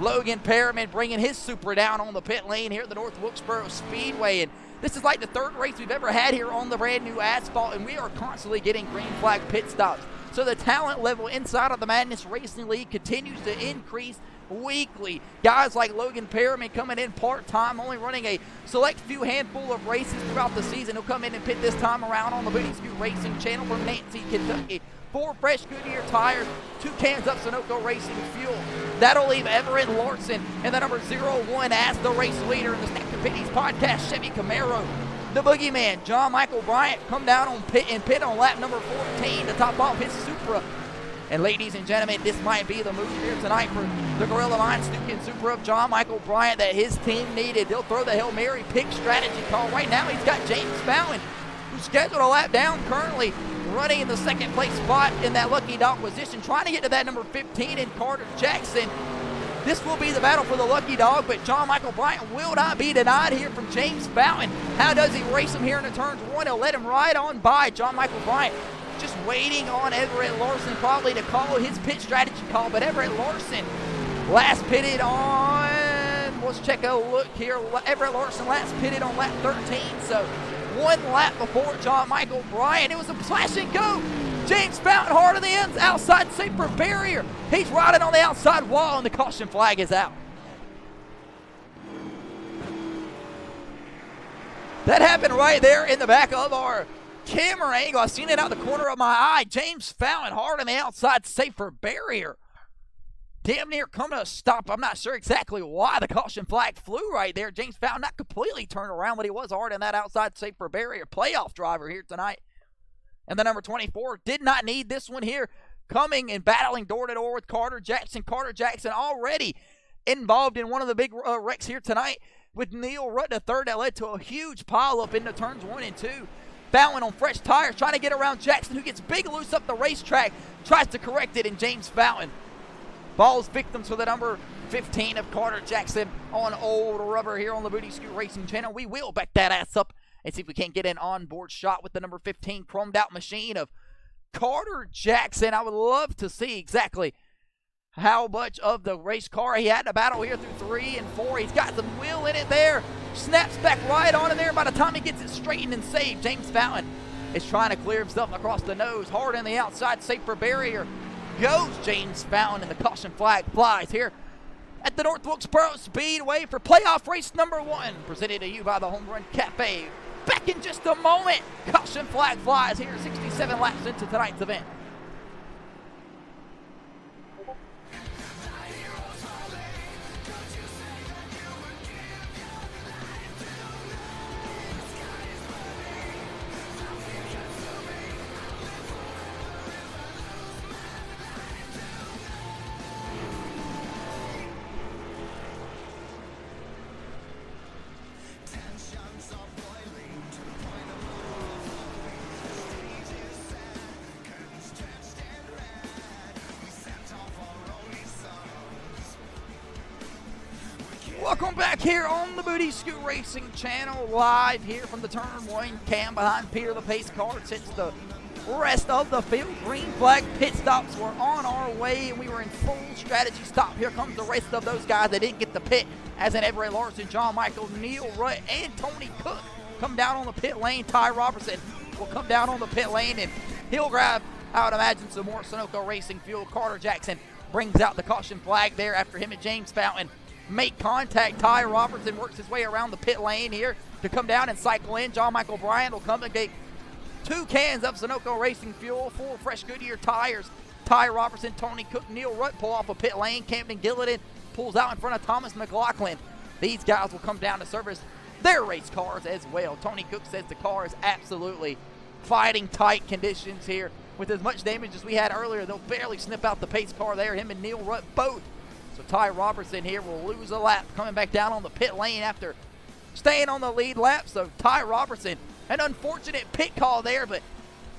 Logan Perriman bringing his Supra down on the pit lane here at the North Wilkesboro Speedway. And this is like the 3rd race we've ever had here on the brand new asphalt, and we are constantly getting green flag pit stops. So the talent level inside of the Madness Racing League continues to increase weekly. Guys like Logan Perriman coming in part-time, only running a select few handful of races throughout the season. He'll come in and pit this time around on the Booty Scoot Racing channel from Nancy, Kentucky. 4 fresh Goodyear tires, 2 cans of Sunoco Racing fuel. That'll leave Everett Larson and the number 01 as the race leader in the Stack of Pitties podcast, Chevy Camaro. The boogeyman, John Michael Bryant, come down on pit on lap number 14 to top off his Supra. And ladies and gentlemen, this might be the move here tonight for the Gorilla Mine Stukin Supra of John Michael Bryant that his team needed. They'll throw the Hail Mary pick strategy call. Right now he's got James Fountain, who's scheduled a lap down currently, running in the 2nd place spot in that lucky dog position, trying to get to that number 15 in Carter Jackson. This will be the battle for the lucky dog, but John Michael Bryant will not be denied here from James Fountain. How does he race him here in the turns one? He'll let him ride on by. John Michael Bryant just waiting on Everett Larson probably to call his pit strategy call, but Everett Larson last pitted on, let's check a look here. Everett Larson last pitted on lap 13, so one lap before John Michael Bryant. It was a slash and go. James Fountain hard on the ends, outside safer barrier. He's riding on the outside wall, and the caution flag is out. That happened right there in the back of our camera angle. I've seen it out the corner of my eye. James Fountain hard on the outside safer barrier. Damn near coming to a stop. I'm not sure exactly why the caution flag flew right there. James Fountain not completely turned around, but he was hard on that outside safer barrier. Playoff driver here tonight. And the number 24 did not need this one here. Coming and battling door to door with Carter Jackson. Carter Jackson already involved in one of the big wrecks here tonight with Neil Rutt the third that led to a huge pileup into turns 1 and 2. Fountain on fresh tires trying to get around Jackson, who gets big loose up the racetrack. Tries to correct it, and James Fountain falls victim to the number 15 of Carter Jackson on old rubber here on the Booty Scoot Racing channel. We will back that ass up and see if we can't get an onboard shot with the number 15 chromed out machine of Carter Jackson. I would love to see exactly how much of the race car he had to battle here through 3 and 4. He's got some wheel in it there. Snaps back right on in there. By the time he gets it straightened and saved, James Fountain is trying to clear himself across the nose. Hard on the outside, safer barrier goes James Fountain, and the caution flag flies here at the North Wilkesboro Speedway for playoff race number 1, presented to you by the Home Run Cafe. Back in just a moment. Caution flag flies here 67 laps into tonight's event. Welcome back here on the Booty Scoot Racing channel, live here from the turn 1 cam behind Peter the Pace car. Since the rest of the field, green flag pit stops were on our way, and we were in full strategy stop. Here comes the rest of those guys that didn't get the pit, as in Everett Larson, John Michael, Neil Rutt, and Tony Cook come down on the pit lane. Ty Robertson will come down on the pit lane, and he'll grab, I would imagine, some more Sunoco Racing fuel. Carter Jackson brings out the caution flag there after him and James Fountain make contact. Ty Robertson works his way around the pit lane here to come down and cycle in. John Michael Bryant will come and get 2 cans of Sunoco Racing fuel, 4 fresh Goodyear tires. Ty Robertson, Tony Cook, Neil Rutt pull off a pit lane. Camden Gillidan pulls out in front of Thomas McLaughlin. These guys will come down to service their race cars as well. Tony Cook says the car is absolutely fighting tight conditions here. With as much damage as we had earlier, they'll barely snip out the pace car there. Him and Neil Rutt both. So Ty Robertson here will lose a lap coming back down on the pit lane after staying on the lead lap. So Ty Robertson, an unfortunate pit call there, but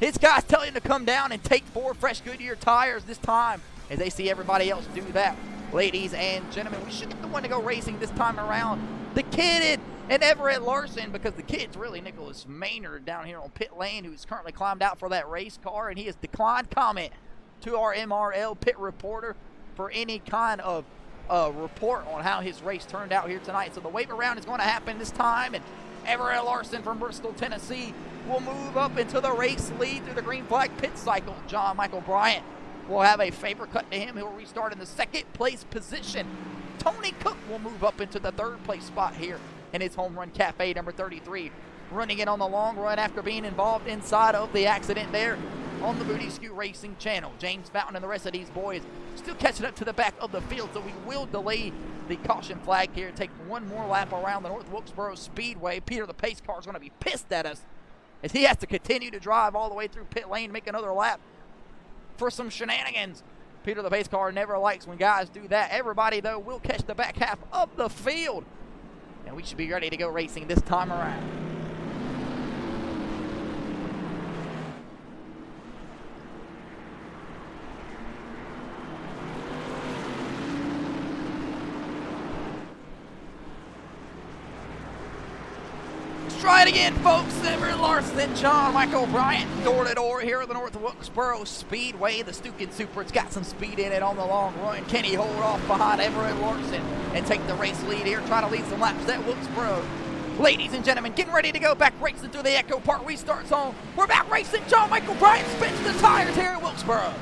his guys tell him to come down and take 4 fresh Goodyear tires this time as they see everybody else do that. Ladies and gentlemen, we should get the one to go racing this time around. The kid and Everett Larson, because the kid's really Nicholas Maynard down here on pit lane, who's currently climbed out for that race car, and he has declined comment to our MRL pit reporter for any kind of report on how his race turned out here tonight. So the wave around is going to happen this time, and Everett Larson from Bristol, Tennessee will move up into the race lead through the green flag pit cycle. John Michael Bryant will have a favor cut to him. He'll restart in the 2nd place position. Tony Cook will move up into the 3rd place spot here in his Home Run Cafe number 33, running it on the long run after being involved inside of the accident there on the Booty Scoot Racing channel. James Fountain and the rest of these boys still catching up to the back of the field, so we will delay the caution flag here and take one more lap around the North Wilkesboro Speedway. Peter the pace car is going to be pissed at us as he has to continue to drive all the way through pit lane, make another lap for some shenanigans. Peter the pace car never likes when guys do that. Everybody, though, will catch the back half of the field, and we should be ready to go racing this time around. right again, folks. Everett Larson, John Michael Bryant, door-to-door here at the North Wilkesboro Speedway. The Stukin Super, it's got some speed in it on the long run. Can he hold off behind Everett Larson and take the race lead here, trying to lead some laps at Wilkesboro? Ladies and gentlemen, getting ready to go back racing through the Echo Park restart zone. We're back racing. John Michael Bryant spins the tires here at Wilkesboro.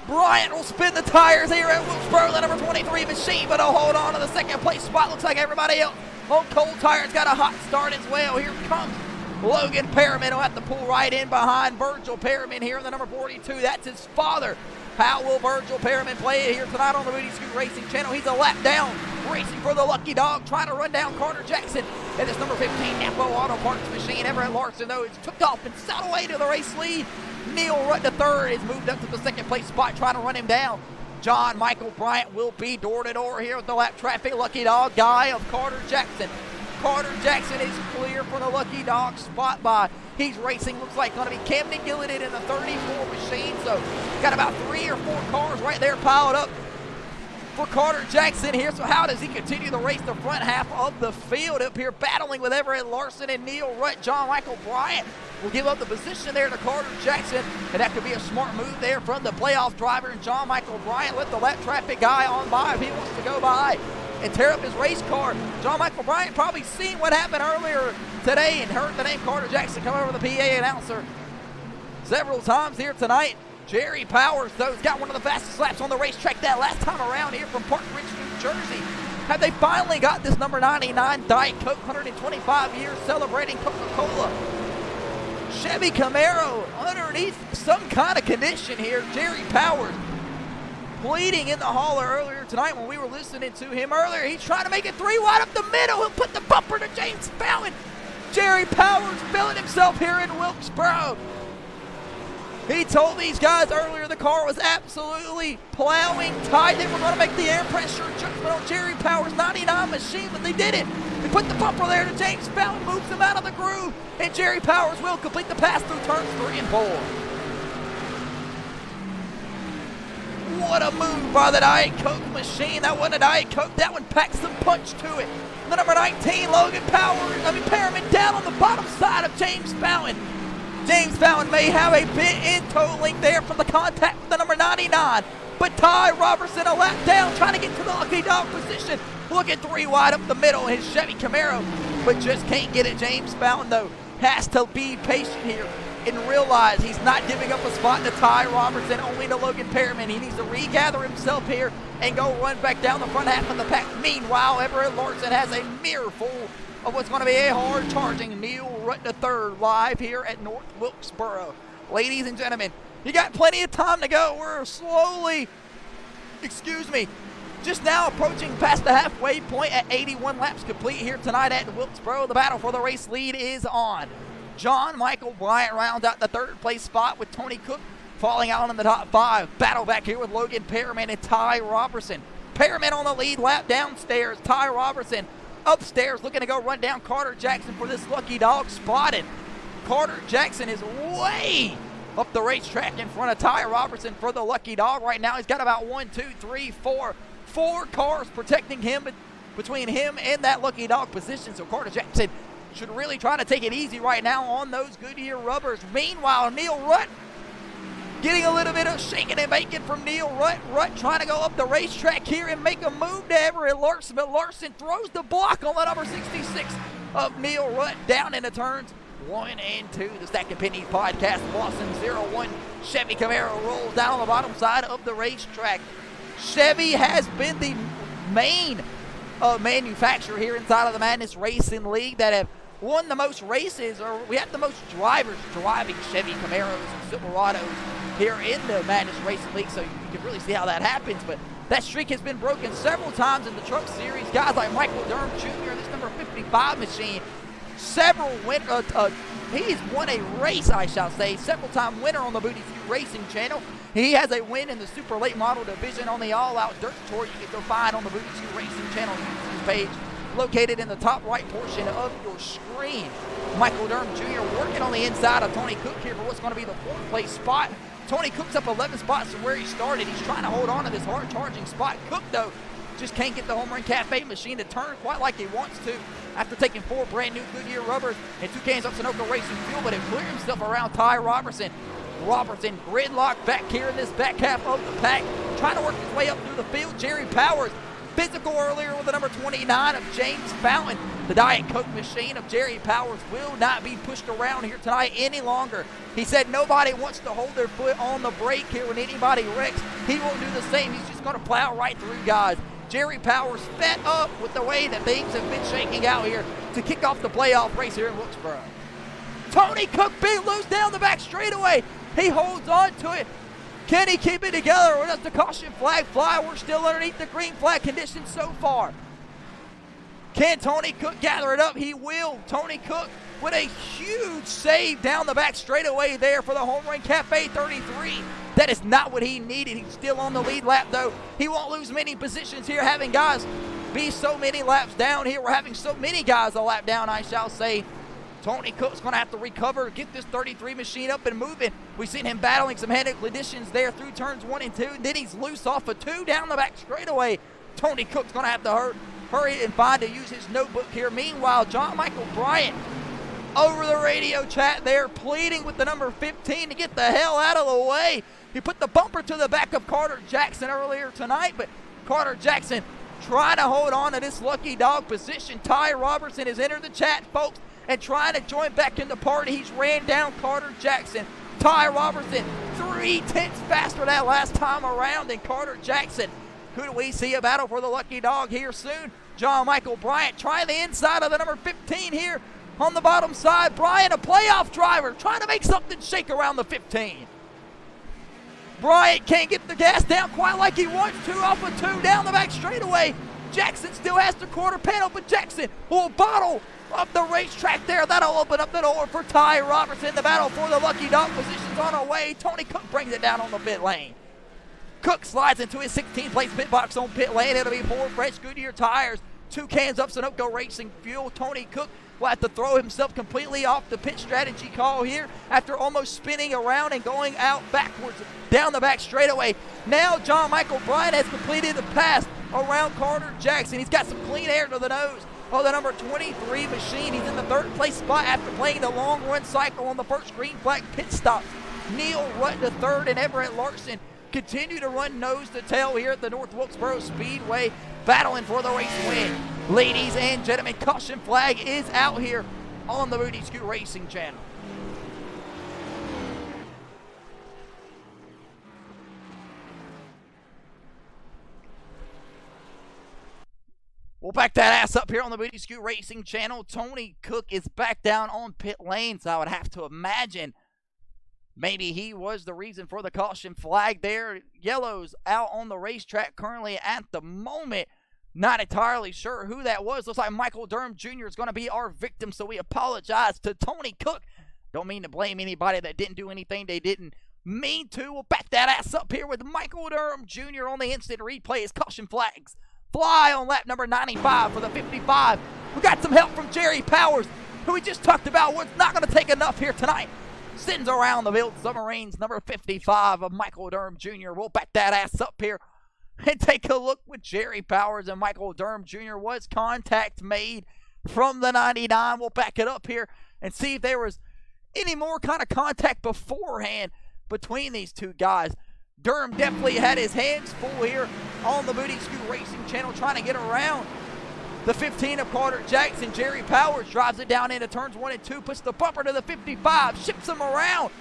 Bryant will spin the tires here at Wilkesboro, the number 23 machine, but he'll hold on to the second place spot. Looks like everybody else on cold tires got a hot start as well. Here comes Logan Perriman. He'll have to pull right in behind Virgil Perriman here in the number 42. That's his father. How will Virgil Perriman play it here tonight on the Booty Scoot Racing channel? He's a lap down, racing for the Lucky Dog, trying to run down Carter Jackson. And this number 15 Napo Auto Parts machine. Everett Larson, though, is took off and settled away to the race lead. Neil Rutt III is moved up to the second place spot, trying to run him down. John Michael Bryant will be door-to-door here with the lap traffic. Lucky Dog guy of Carter Jackson. Carter Jackson is clear for the Lucky Dog spot by. He's racing, looks like going to be Camden Gillidan in the 34 machine. So got about 3 or 4 cars right there piled up for Carter Jackson here. So how does he continue to race the front half of the field up here, battling with Everett Larson and Neil Rutt? John Michael Bryant will give up the position there to Carter Jackson, and that could be a smart move there from the playoff driver. And John Michael Bryant let the lap traffic guy on by if he wants to go by and tear up his race car. John Michael Bryant probably seen what happened earlier today and heard the name Carter Jackson come over the PA announcer several times here tonight. Jerry Powers, though, has got one of the fastest laps on the racetrack that last time around here from Park Ridge, New Jersey. Have they finally got this number 99 Diet Coke, 125 years celebrating Coca-Cola Chevy Camaro underneath some kind of condition here. Jerry Powers bleeding in the hauler earlier tonight when we were listening to him earlier. He's trying to make it 3 wide up the middle. He'll put the bumper to James Fountain. Jerry Powers feeling himself here in Wilkesboro. He told these guys earlier the car was absolutely plowing tight. They were going to make the air pressure adjustment on Jerry Powers' 99 machine, but they didn't. They put the bumper there to James Fountain, moves him out of the groove, and Jerry Powers will complete the pass through turns 3 and 4. What a move by the Diet Coke machine. That wasn't a Diet Coke. That one packed some punch to it. The number 19, Logan Perriman down on the bottom side of James Fountain. James Fountain may have a bit in toe link there from the contact with the number 99. But Ty Robertson a lap down, trying to get to the Lucky Dog position. Looking 3 wide up the middle in his Chevy Camaro, but just can't get it. James Fountain, though, has to be patient here and realize he's not giving up a spot to Ty Robertson, only to Logan Perriman. He needs to regather himself here and go run back down the front half of the pack. Meanwhile, Everett Larson has a mirror full of what's going to be a hard-charging Neil Rutt III live here at North Wilkesboro. Ladies and gentlemen, you got plenty of time to go. We're slowly, just now approaching past the halfway point at 81 laps complete here tonight at Wilkesboro. The battle for the race lead is on. John Michael Bryant rounds out the 3rd place spot with Tony Cook falling out in the top 5. Battle back here with Logan Perriman and Ty Robertson. Perriman on the lead lap downstairs. Ty Robertson upstairs looking to go run down Carter Jackson for this Lucky Dog spotted. Carter Jackson is way up the racetrack in front of Ty Robertson for the Lucky Dog right now. He's got about 4 cars protecting him between him and that Lucky Dog position. So Carter Jackson should really try to take it easy right now on those Goodyear rubbers. Meanwhile, Neil Rutt getting a little bit of shaking and baking from Neil Rutt. Rutt trying to go up the racetrack here and make a move to Everett Larson, but Larson throws the block on the number 66 of Neil Rutt down into turns 1 and 2. The Stack and Penny podcast, Boston 01 Chevy Camaro rolls down on the bottom side of the racetrack. Chevy has been the main manufacturer here inside of the Madness Racing League that have won the most races, or we have the most drivers driving Chevy Camaros and Silverados here in the Madness Racing League, so you can really see how that happens. But that streak has been broken several times in the Truck Series. Guys like Michael Durham Jr., this number 55 machine, he's won a race, I shall say, several-time winner on the Booty Scoot Racing channel. He has a win in the Super Late Model Division on the All Out Dirt Tour. You can go find on the Booty Scoot Racing channel YouTube page, located in the top right portion of your screen. Michael Durham Jr. working on the inside of Tony Cook here for what's going to be the 4th place spot. Tony Cook's up 11 spots from where he started. He's trying to hold on to this hard-charging spot. Cook, though, just can't get the Home Run Cafe machine to turn quite like he wants to after taking 4 brand new Goodyear rubbers and 2 cans of Sunoco Racing fuel, but it cleared himself around Ty Robertson. Robertson gridlocked back here in this back half of the pack, trying to work his way up through the field. Jerry Powers, physical earlier with the number 29 of James Fountain. The Diet Coke machine of Jerry Powers will not be pushed around here tonight any longer. He said nobody wants to hold their foot on the brake here when anybody wrecks. He won't do the same. He's just going to plow right through guys. Jerry Powers fed up with the way that things have been shaking out here to kick off the playoff race here in Wilkesboro. Tony Cook being loose down the back straightaway. He holds on to it. Can he keep it together, or does the caution flag fly? We're still underneath the green flag conditions so far. Can Tony Cook gather it up? He will. Tony Cook with a huge save down the back straightaway there for the Home Run Cafe 33. That is not what he needed. He's still on the lead lap, though. He won't lose many positions here, having guys be so many laps down here. We're having so many guys a lap down, I shall say. Tony Cook's going to have to recover, get this 33 machine up and moving. We've seen him battling some head conditions there through turns 1 and 2. Then he's loose off of 2 down the back straightaway. Tony Cook's going to have to hurry and find to use his notebook here. Meanwhile, John Michael Bryant over the radio chat there, pleading with the number 15 to get the hell out of the way. He put the bumper to the back of Carter Jackson earlier tonight, but Carter Jackson trying to hold on to this lucky dog position. Ty Robertson has entered the chat, folks, and trying to join back in the party. He's ran down Carter Jackson. Ty Robertson 3/10 faster that last time around than Carter Jackson. Who do we see a battle for the lucky dog here soon? John Michael Bryant trying the inside of the number 15 here on the bottom side. Bryant, a playoff driver, trying to make something shake around the 15. Bryant can't get the gas down quite like he wants to off of 2 down the back straightaway. Jackson still has the quarter panel, but Jackson will bottle up the racetrack there. That'll open up the door for Ty Robertson. The battle for the lucky dog position's on our way. Tony Cook brings it down on the pit lane. Cook slides into his 16th place pit box on pit lane. It'll be 4 fresh Goodyear tires, 2 cans of Sunoco Racing fuel. Tony Cook will have to throw himself completely off the pit strategy call here after almost spinning around and going out backwards down the back straightaway. Now John Michael Bryant has completed the pass around Carter Jackson. He's got some clean air to the nose. Oh, the number 23 machine. He's in the 3rd place spot after playing the long run cycle on the first green flag pit stop. Neil Rutt the 3rd and Everett Larson continue to run nose to tail here at the North Wilkesboro Speedway, battling for the race win. Ladies and gentlemen, caution flag is out here on the Booty Scoot Racing channel. We'll back that ass up here on the Booty Scoot Racing channel. Tony Cook is back down on pit lane, so I would have to imagine maybe he was the reason for the caution flag there. Yellow's out on the racetrack currently at the moment. Not entirely sure who that was. Looks like Michael Durham Jr. is going to be our victim, so we apologize to Tony Cook. Don't mean to blame anybody that didn't do anything they didn't mean to. We'll back that ass up here with Michael Durham Jr. on the instant replay as caution flags fly on lap number 95 for the 55. We got some help from Jerry Powers, who we just talked about was not going to take enough here tonight. Sends around the Built Submarines, number 55 of Michael Durham Jr. We'll back that ass up here and take a look with Jerry Powers and Michael Durham Jr. Was contact made from the 99? We'll back it up here and see if there was any more kind of contact beforehand between these two guys. Durham definitely had his hands full here on the Booty Scoot Racing channel trying to get around the 15 of Carter Jackson. Jerry Powers drives it down into turns 1 and 2, puts the bumper to the 55, ships him around.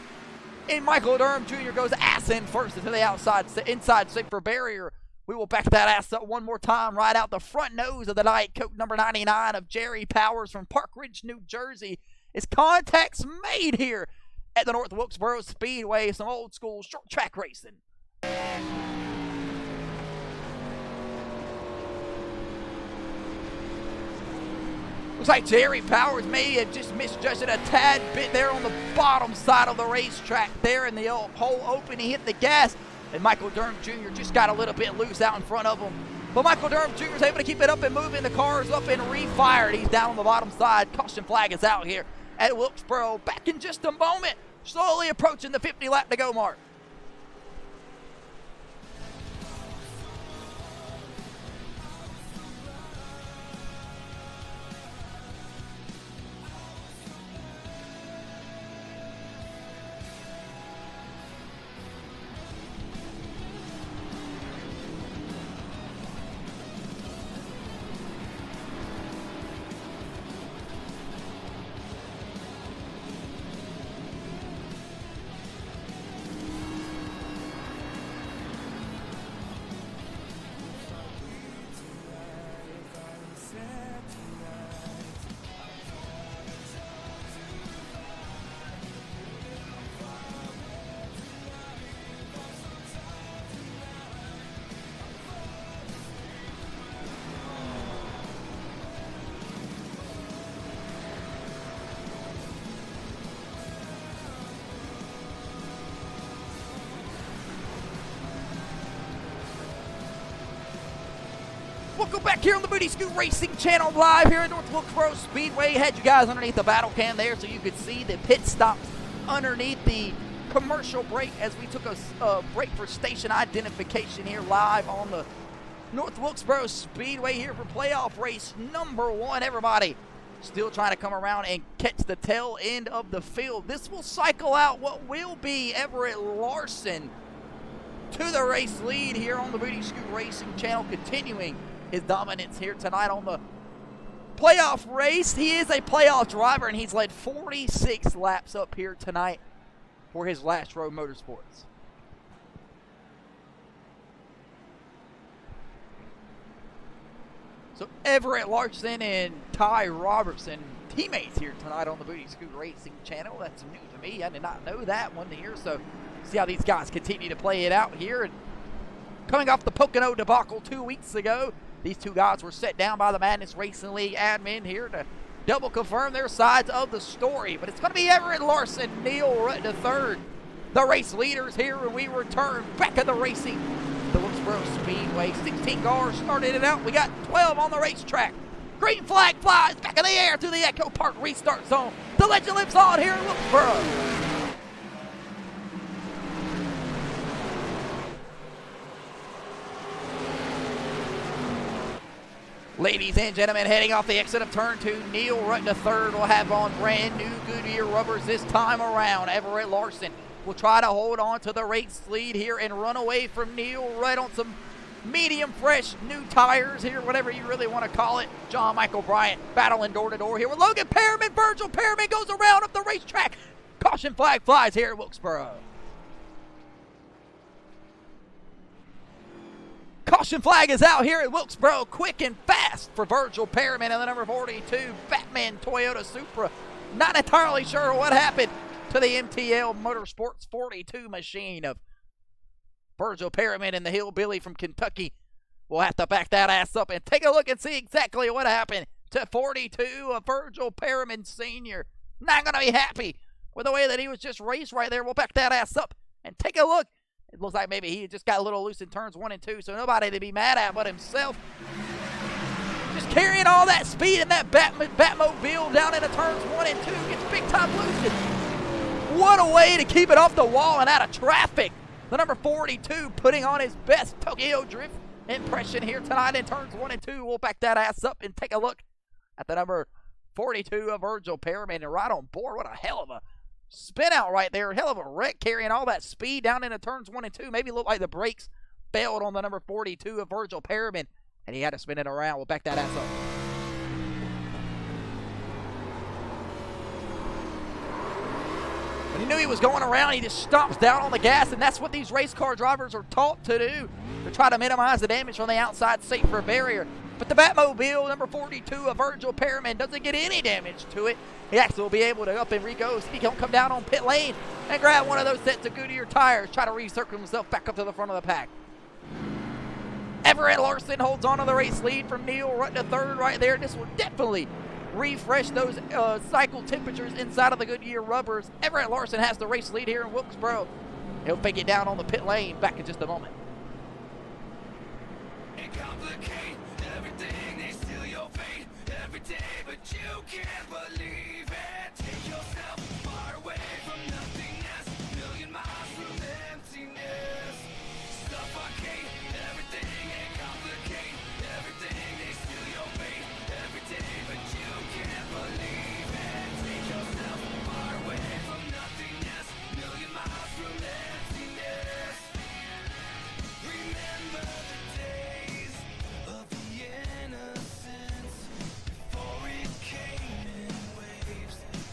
And Michael Durham Jr. goes ass in first into the inside safer barrier. We will back that ass up one more time right out the front nose of the Diet Coke number 99 of Jerry Powers from Park Ridge, New Jersey. Is contacts made here at the North Wilkesboro Speedway. Some old school short track racing. Looks like Jerry Powers may have just misjudged it a tad bit there on the bottom side of the racetrack there in the hole open. He hit the gas, and Michael Durham Jr. just got a little bit loose out in front of him. But Michael Durham Jr. is able to keep it up and moving. The car is up and refired. He's down on the bottom side. Caution flag is out here at Wilkesboro. Back in just a moment. Slowly approaching the 50 lap to go mark. Welcome back here on the Booty Scoot Racing channel, live here at North Wilkesboro Speedway. Had you guys underneath the battle cam there so you could see the pit stops underneath the commercial break as we took a break for station identification here live on the North Wilkesboro Speedway here for playoff race number 1. Everybody still trying to come around and catch the tail end of the field. This will cycle out what will be Everett Larson to the race lead here on the Booty Scoot Racing channel, continuing his dominance here tonight on the playoff race. He is a playoff driver, and he's led 46 laps up here tonight for his Last Row Motorsports. So Everett Larson and Ty Robertson, teammates here tonight on the Booty Scoot Racing channel. That's new to me. I did not know that one here. So see how these guys continue to play it out here. And coming off the Pocono debacle 2 weeks ago, these two guys were set down by the Madness Racing League admin here to double confirm their sides of the story. But it's going to be Everett Larson, Neil Rutt III, the race leaders here when we return back at the racing. The Wilkesboro Speedway, 16 cars started it out. We got 12 on the racetrack. Green flag flies back in the air through the Echo Park restart zone. The legend lives on here in Wilkesboro. Ladies and gentlemen, heading off the exit of turn 2, Neil Rutt III will have on brand new Goodyear rubbers this time around. Everett Larson will try to hold on to the race lead here and run away from Neil Rutt on some medium fresh new tires here, whatever you really want to call it. John Michael Bryant battling door to door here with Logan Perriman. Virgil Perriman goes around up the racetrack. Caution flag flies here at Wilkesboro. Caution flag is out here at Wilkesboro, quick and fast for Virgil Perriman and the number 42 Batman Toyota Supra. Not entirely sure what happened to the MTL Motorsports 42 machine of Virgil Perriman and the hillbilly from Kentucky. We'll have to back that ass up and take a look and see exactly what happened to 42 of Virgil Perriman Sr. Not going to be happy with the way that he was just raced right there. We'll back that ass up and take a look. It looks like maybe he just got a little loose in turns 1 and 2, so nobody to be mad at but himself. Just carrying all that speed in that Batmobile down into turns 1 and 2. Gets big time loose. What a way to keep it off the wall and out of traffic. The number 42 putting on his best Tokyo Drift impression here tonight in turns 1 and 2. We'll back that ass up and take a look at the number 42 of Virgil Perriman. And right on board, what a hell of a spin out right there. Hell of a wreck carrying all that speed down into turns 1 and 2. Maybe looked like the brakes failed on the number 42 of Virgil Perriman, and he had to spin it around. We'll back that ass up. When he knew he was going around, he just stomps down on the gas, and that's what these race car drivers are taught to do, to try to minimize the damage from the outside safer barrier. But the Batmobile, number 42 of Virgil Perriman, doesn't get any damage to it. He actually will be able to up and re-go. He can come down on pit lane and grab one of those sets of Goodyear tires, try to recircle himself back up to the front of the pack. Everett Larson holds on to the race lead from Neil Rutt III right there. This will definitely refresh those cycle temperatures inside of the Goodyear rubbers. Everett Larson has the race lead here in Wilkesboro. He'll fake it down on the pit lane. Back in just a moment. But you can't believe it. Take yourself far away from nothingness, million miles from emptiness. Suffocate everything and complicate everything. They steal your faith every day, but you can't believe it. Take yourself far away from nothingness, million miles from emptiness. Remember the days of the innocence.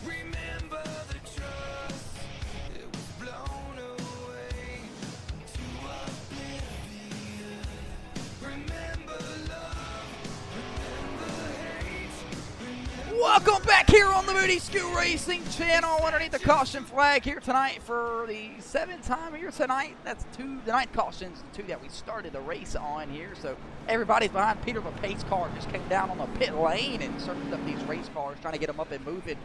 Remember the trust, it was blown away to oblivion. Remember love, remember hate. Welcome back here on the Booty Scoot Racing channel. Underneath the caution flag here tonight for the 7th time here tonight. That's the 9th cautions, the 2 that we started the race on here. So everybody's behind. Peter, the pace car just came down on the pit lane and circled up these race cars, trying to get them up and moving.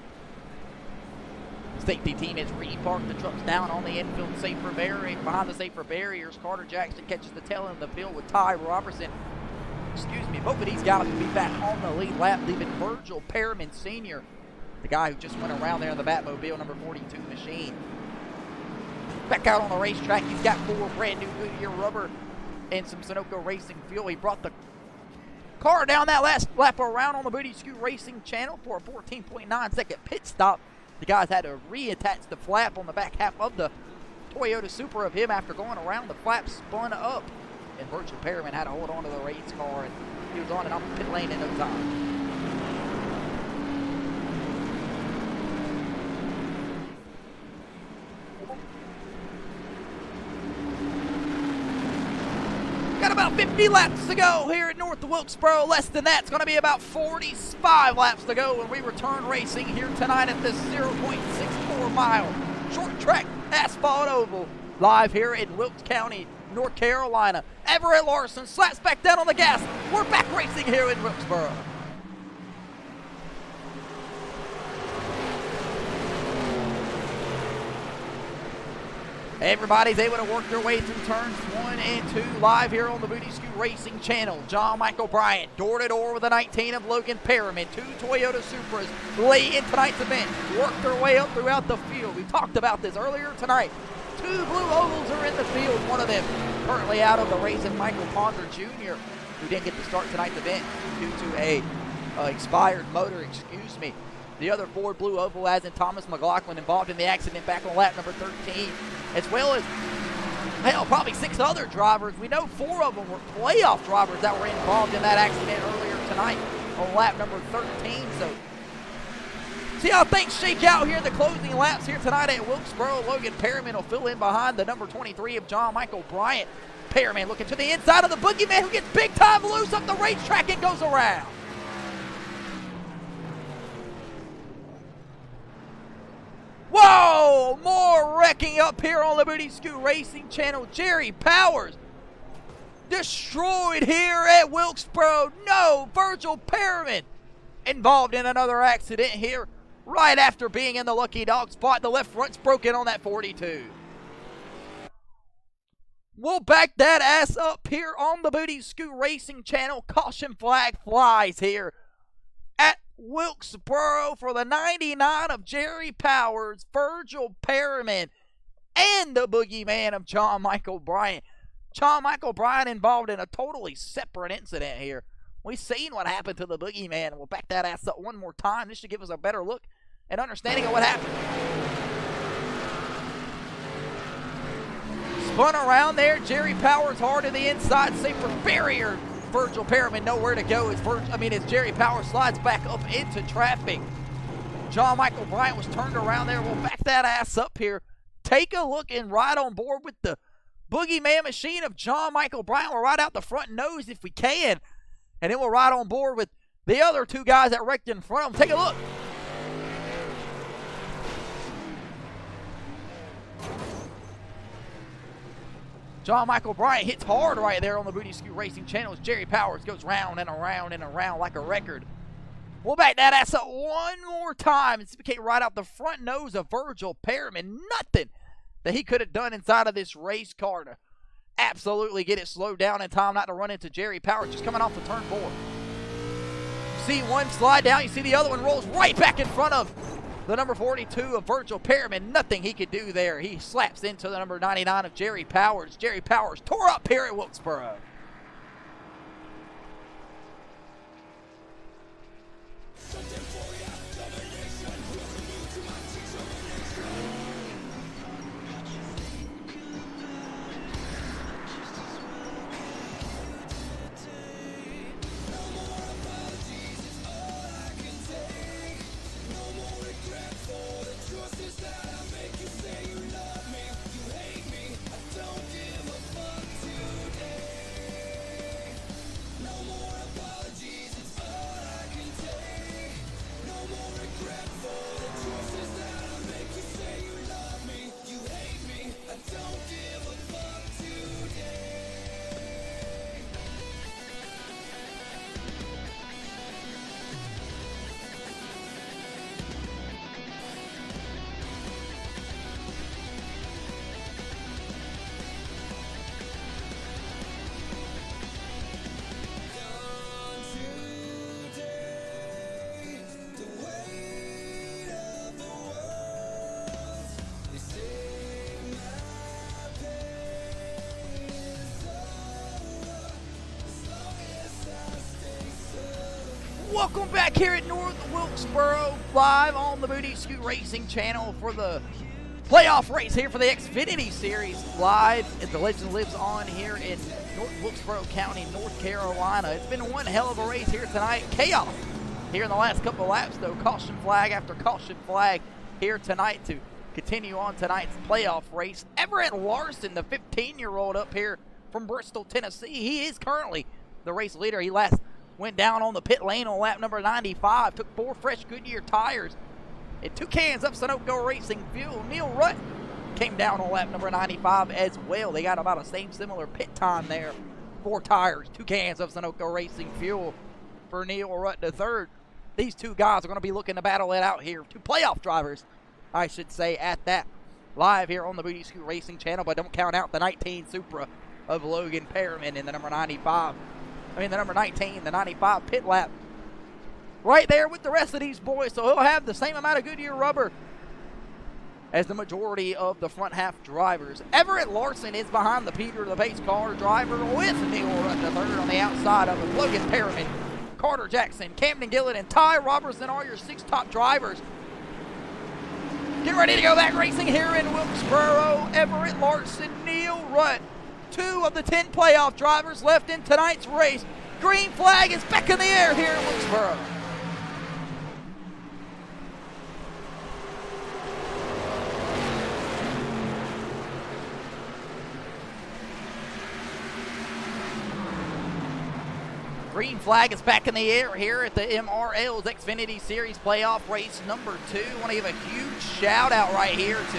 Safety team has reparked the trucks down on the infield safer barrier. Behind the safer barriers, Carter Jackson catches the tail end of the field with Ty Robertson. Both of these guys will be back on the lead lap, leaving Virgil Perriman Sr., the guy who just went around there in the Batmobile number 42 machine. Back out on the racetrack, he's got 4 brand new Goodyear rubber and some Sunoco Racing fuel. He brought the car down that last lap around on the Booty Scoot Racing channel for a 14.9 second pit stop. The guys had to reattach the flap on the back half of the Toyota Supra of him after going around. The flap spun up, and Virgil Perriman had to hold on to the race car, and he was on and off the pit lane in no time. Got about 50 laps to go here at North of Wilkesboro. Less than that. It's going to be about 45 laps to go when we return racing here tonight at this 0.64 mile short track asphalt oval. Live here in Wilkes County, North Carolina. Everett Larson slaps back down on the gas. We're back racing here in Wilkesboro. Everybody's able to work their way through turns 1 and 2 live here on the Booty Scoot Racing channel. John Michael Bryant door to door with the 19 of Logan Perriman. 2 Toyota Supras late in tonight's event. Work their way up throughout the field. We talked about this earlier tonight. 2 blue ovals are in the field. One of them currently out of the race of Michael Ponder Jr., who didn't get to start tonight's event due to a expired motor, The other 4 blue oval, as in Thomas McLaughlin, involved in the accident back on lap number 13, as well as, hell, probably 6 other drivers. We know 4 of them were playoff drivers that were involved in that accident earlier tonight on lap number 13. So, see how things shake out here in the closing laps here tonight at Wilkesboro. Logan Perriman will fill in behind the number 23 of John Michael Bryant. Perriman looking to the inside of the boogeyman, who gets big time loose up the racetrack and goes around. Whoa! More wrecking up here on the Booty Scoot Racing channel. Jerry Powers destroyed here at Wilkesboro. No, Virgil Perriman involved in another accident here right after being in the lucky dog spot. The left front's broken on that 42. We'll back that ass up here on the Booty Scoot Racing channel. Caution flag flies here at Wilkesboro for the 99 of Jerry Powers, Virgil Perriman, and the boogeyman of John Michael Bryant. John Michael Bryant involved in a totally separate incident here. We've seen what happened to the boogeyman, and we'll back that ass up one more time. This should give us a better look and understanding of what happened. Spun around there. Jerry Powers hard to the inside, safer barrier. Virgil Perriman nowhere to go as Jerry Powers slides back up into traffic. John Michael Bryant was turned around there. We'll back that ass up here. Take a look and ride on board with the boogeyman machine of John Michael Bryant. We'll ride out the front nose if we can. And then we'll ride on board with the other 2 guys that wrecked in front of them. Take a look. John Michael Bryant hits hard right there on the Booty Scoot Racing channel as Jerry Powers goes round and around and around like a record. We'll back that ass up one more time. It's became right out the front nose of Virgil Perriman. Nothing that he could have done inside of this race car to absolutely get it slowed down in time not to run into Jerry Powers just coming off the turn 4. You see one slide down. You see the other one rolls right back in front of the number 42 of Virgil Perriman. Nothing he could do there. He slaps into the number 99 of Jerry Powers. Jerry Powers tore up here at Wilkesboro. Welcome back here at North Wilkesboro, live on the Booty Scoot Racing channel for the playoff race here for the Xfinity Series, live as the legend lives on here in North Wilkesboro County, North Carolina. It's been one hell of a race here tonight. Chaos here in the last couple of laps, though. Caution flag after caution flag here tonight to continue on tonight's playoff race. Everett Larson, the 15-year-old up here from Bristol, Tennessee, he is currently the race leader. He last went down on the pit lane on lap number 95, took 4 fresh Goodyear tires and 2 cans of Sunoco Racing fuel. Neil Rutt came down on lap number 95 as well. They got about a similar pit time there. 4 tires, 2 cans of Sunoco Racing fuel for Neil Rutt III. These two guys are going to be looking to battle it out here. 2 playoff drivers, I should say, at that. Live here on the Booty Scoot Racing channel, but don't count out the 19 Supra of Logan Perriman in the number 19, the 95 pit lap. Right there with the rest of these boys, so he'll have the same amount of Goodyear rubber as the majority of the front half drivers. Everett Larson is behind the Peter the Pace car driver with Neil Rutt III on the outside of him. Logan Perriman, Carter Jackson, Camden Gillett, and Ty Robertson are your 6 top drivers. Get ready to go back racing here in Wilkesboro. Everett Larson, Neil Rutt, 2 of the 10 playoff drivers left in tonight's race. Green flag is back in the air here in Wilkesboro. Green flag is back in the air here at the MRL's Xfinity Series playoff race number 2. I want to give a huge shout out right here to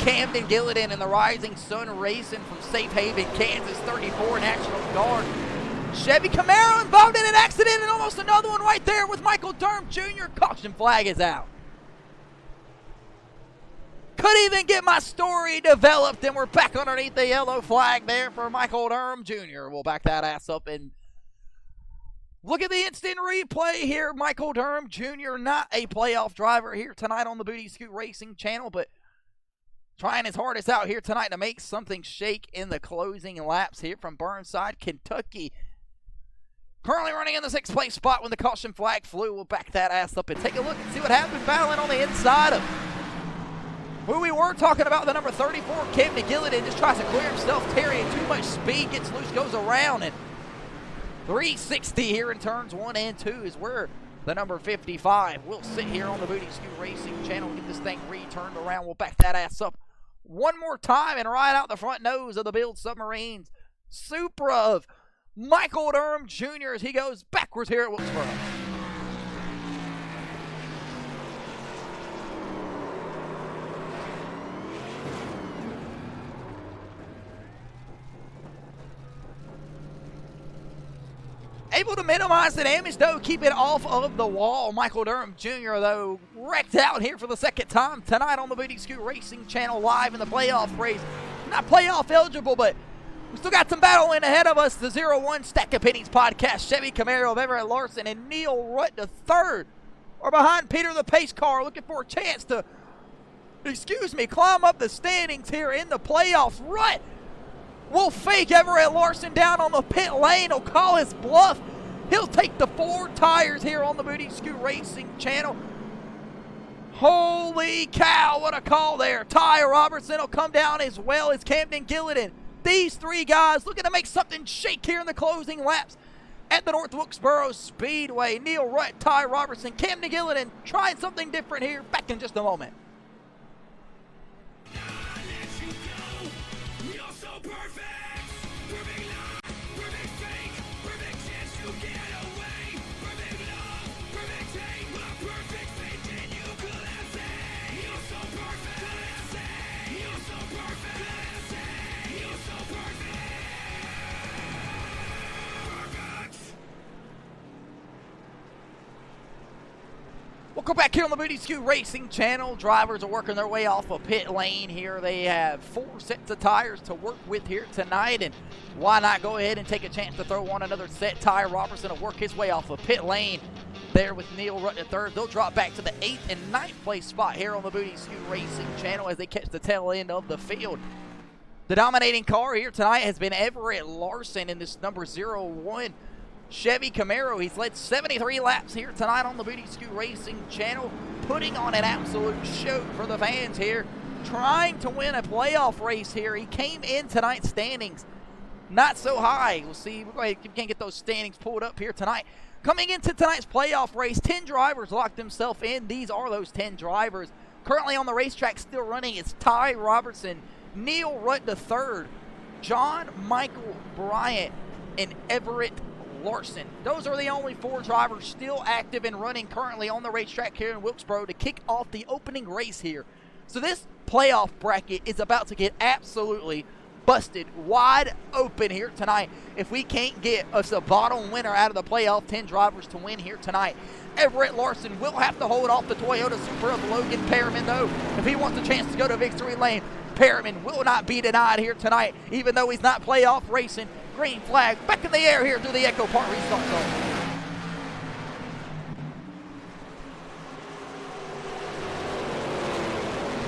Camden Gillidan and the Rising Sun Racing from Safe Haven, Kansas, 34 National Guard. Chevy Camaro involved in an accident and almost another one right there with Michael Durham Jr. Caution flag is out. Couldn't even get my story developed and we're back underneath the yellow flag there for Michael Durham Jr. We'll back that ass up and look at the instant replay here. Michael Durham Jr., not a playoff driver here tonight on the Booty Scoot Racing channel, but trying his hardest out here tonight to make something shake in the closing laps here from Burnside, Kentucky. Currently running in the 6th place spot when the caution flag flew. We'll back that ass up and take a look and see what happened battling on the inside of who we were talking about, the number 34, Camden Gillidan, just tries to clear himself. Terry, too much speed, gets loose, goes around, and 360 here in turns 1 and 2 is where the number 55 will sit here on the Booty Scoot Racing channel. Get this thing returned around. We'll back that ass up one more time and ride out the front nose of the Build Submarines Supra of Michael Durham Jr. as he goes backwards here at Wilkesboro. Able to minimize the damage, though, keep it off of the wall. Michael Durham Jr., though, wrecked out here for the 2nd time tonight on the Booty Scoot Racing channel, live in the playoff race. Not playoff eligible, but we still got some battling ahead of us. The 0-1 Stack of Pennies podcast. Chevy Camaro of Everett Larson and Neil Rutt III are behind Peter the Pace car, looking for a chance to, climb up the standings here in the playoffs. Rutt will fake Everett Larson down on the pit lane. He'll call his bluff. He'll take the 4 tires here on the Booty Scoot Racing channel. Holy cow, what a call there. Ty Robertson will come down as well as Camden Gillidan. These 3 guys looking to make something shake here in the closing laps at the North Wilkesboro Speedway. Neil Rutt, Ty Robertson, Camden Gillidan trying something different here. Back in just a moment. Welcome back here on the Booty Scoot Racing channel. Drivers are working their way off a pit lane here. They have 4 sets of tires to work with here tonight, and why not go ahead and take a chance to throw on another set? Ty Robertson will work his way off a pit lane there with Neil Rutt III. They'll drop back to the 8th and 9th place spot here on the Booty Scoot Racing channel as they catch the tail end of the field. The dominating car here tonight has been Everett Larson in this number 01 Chevy Camaro. He's led 73 laps here tonight on the Booty Scoot Racing channel, putting on an absolute show for the fans here, trying to win a playoff race here. He came in tonight's standings not so high. We'll see. We're going to get those standings pulled up here tonight. Coming into tonight's playoff race, 10 drivers locked themselves in. These are those 10 drivers. Currently on the racetrack still running, it's Ty Robertson, Neil Rutt III, John Michael Bryant, and Everett Larson. Those are the only 4 drivers still active and running currently on the racetrack here in Wilkesboro to kick off the opening race here. So this playoff bracket is about to get absolutely busted wide open here tonight if we can't get us a bottom winner out of the playoff 10 drivers to win here tonight. Everett Larson will have to hold off the Toyota Supra of Logan Perriman, though, if he wants a chance to go to victory lane. Perriman will not be denied here tonight, even though he's not playoff racing. Green flag back in the air here through the Echo Park restart zone.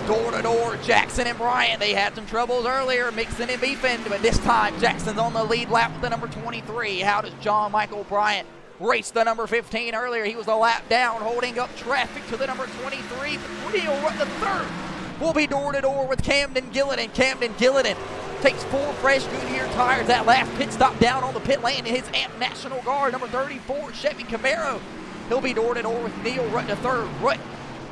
Door to door, Jackson and Bryant. They had some troubles earlier, mixing and beefing, but this time Jackson's on the lead lap with the number 23. How does John Michael Bryant race the number 15 earlier? He was a lap down, holding up traffic to the number 23. But Neil Rutt the third will be door to door with Camden Gillidan. Camden Gillidan takes 4 fresh Goodyear tires. That last pit stop down on the pit lane in his AMP National Guard, number 34, Chevy Camaro. He'll be door to door with Neil Rutt the third. Rutt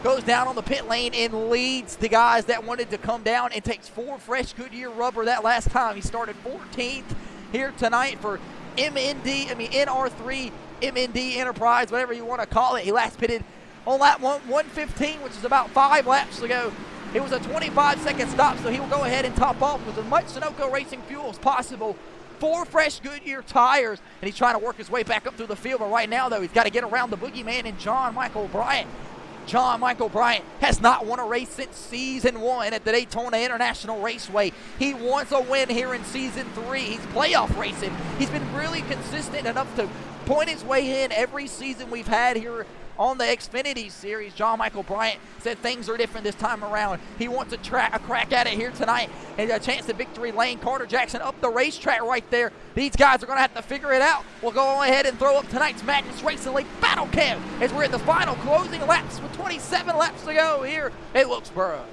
goes down on the pit lane and leads the guys that wanted to come down and takes 4 fresh Goodyear rubber that last time. He started 14th here tonight for NR3 MND Enterprise, whatever you want to call it. He last pitted on lap 115, which is about 5 laps ago. It was a 25-second stop, so he will go ahead and top off with as much Sunoco Racing fuel as possible. 4 fresh Goodyear tires, and he's trying to work his way back up through the field. But right now, though, he's got to get around the boogeyman and John Michael Bryant. John Michael Bryant has not won a race since season 1 at the Daytona International Raceway. He wants a win here in season 3. He's playoff racing. He's been really consistent enough to point his way in every season we've had here on the Xfinity series. John Michael Bryant said things are different this time around. He wants a crack at it here tonight and a chance at victory lane. Carter Jackson up the racetrack right there. These guys are going to have to figure it out. We'll go ahead and throw up tonight's Madness Racing League Battle Cam as we're at the final closing laps with 27 laps to go here at Wilkesboro.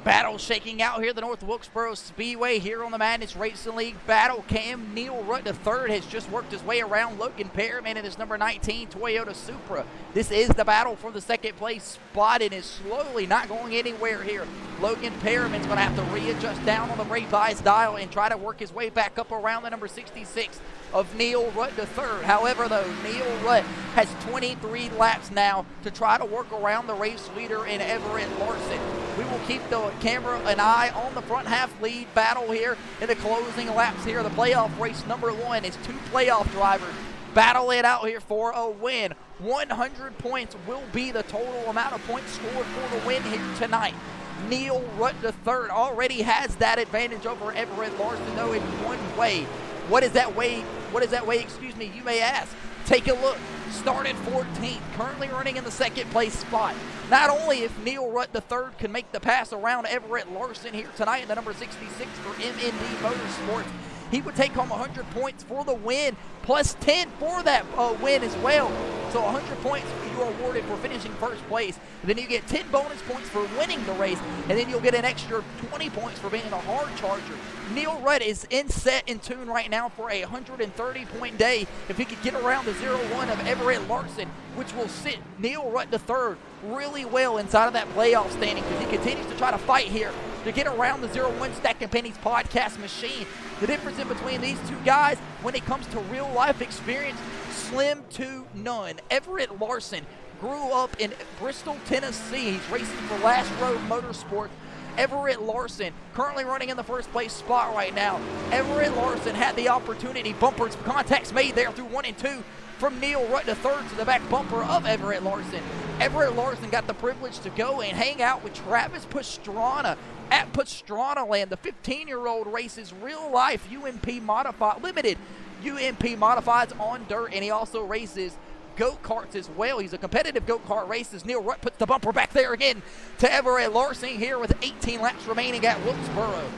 Battle shaking out here, the North Wilkesboro Speedway here on the Madness Racing League Battle Cam. Neil Rutt III has just worked his way around Logan Perriman in his number 19 Toyota Supra. This is the battle for the second place spot and is slowly not going anywhere here. Logan Perriman's going to have to readjust down on the brake bias dial and try to work his way back up around the number 66 of Neil Rutt III. However, though, Neil Rutt has 23 laps now to try to work around the race leader in Everett Larson. We will keep the camera and eye on the front half lead battle here in the closing laps here. The playoff race number 1 is 2 playoff drivers battle it out here for a win. 100 points will be the total amount of points scored for the win here tonight. Neil Rutt III already has that advantage over Everett Larson, though, in one way. What is that way, excuse me, you may ask. Take a look. Started 14th, currently running in the second place spot. Not only if Neil Rutt III can make the pass around Everett Larson here tonight in the number 66 for MND Motorsports, he would take home 100 points for the win, plus 10 for that win as well. So 100 points you are awarded for finishing first place. Then you get 10 bonus points for winning the race, and then you'll get an extra 20 points for being a hard charger. Neil Rudd is in tune right now for a 130-point day if he could get around the 0-1 of Everett Larson, which will sit Neil Rudd III really well inside of that playoff standing, because he continues to try to fight here to get around the 0-1 Stacking Pennies podcast machine. The difference in between these two guys when it comes to real life experience, slim to none. Everett Larson grew up in Bristol, Tennessee. He's racing for Last Road Motorsport. Everett Larson currently running in the first place spot right now. Everett Larson had the opportunity, bumpers, contacts made there through 1 and 2 from Neil Rutt III to the back bumper of Everett Larson. Everett Larson got the privilege to go and hang out with Travis Pastrana at Pastrana Land. The 15-year-old races real life UMP modified, limited UMP modifieds on dirt, and he also races go-karts as well. He's a competitive go-kart races. Neil Rutt puts the bumper back there again to Everett Larson here with 18 laps remaining at Wilkesboro.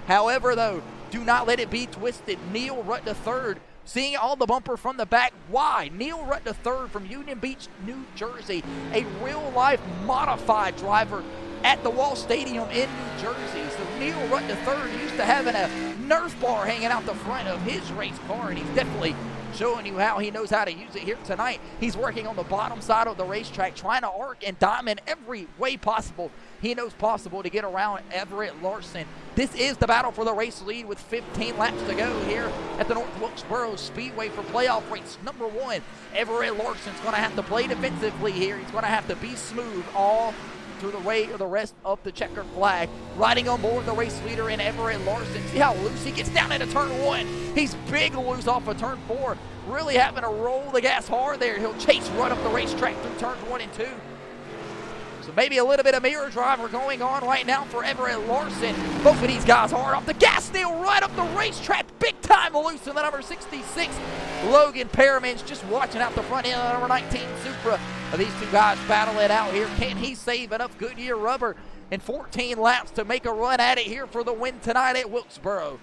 However, though, do not let it be twisted. Neil Rutt III seeing all the bumper from the back. Why? Neil Rutt III from Union Beach, New Jersey, a real-life modified driver at the Wall Stadium in New Jersey. So Neil Rutt III used to having a Nerf bar hanging out the front of his race car, and he's definitely showing you how he knows how to use it here tonight. He's working on the bottom side of the racetrack, trying to arc and diamond every way possible he knows possible to get around Everett Larson. This is the battle for the race lead with 15 laps to go here at the North Wilkesboro Speedway for playoff race number 1. Everett Larson's going to have to play defensively here. He's going to have to be smooth all through the way of the rest of the checkered flag. Riding on board the race leader in Everett Larson. See how loose he gets down into turn 1. He's big loose off of turn 4. Really having to roll the gas hard there. He'll chase right up the racetrack through turns 1 and 2. So maybe a little bit of mirror driver going on right now for Everett Larson. Both of these guys hard off the gas, Neil right up the racetrack. Big time loose in the number 66. Logan Perriman's just watching out the front end of the number 19 Supra. These two guys battle it out here. Can he save enough Goodyear rubber in 14 laps to make a run at it here for the win tonight at Wilkesboro?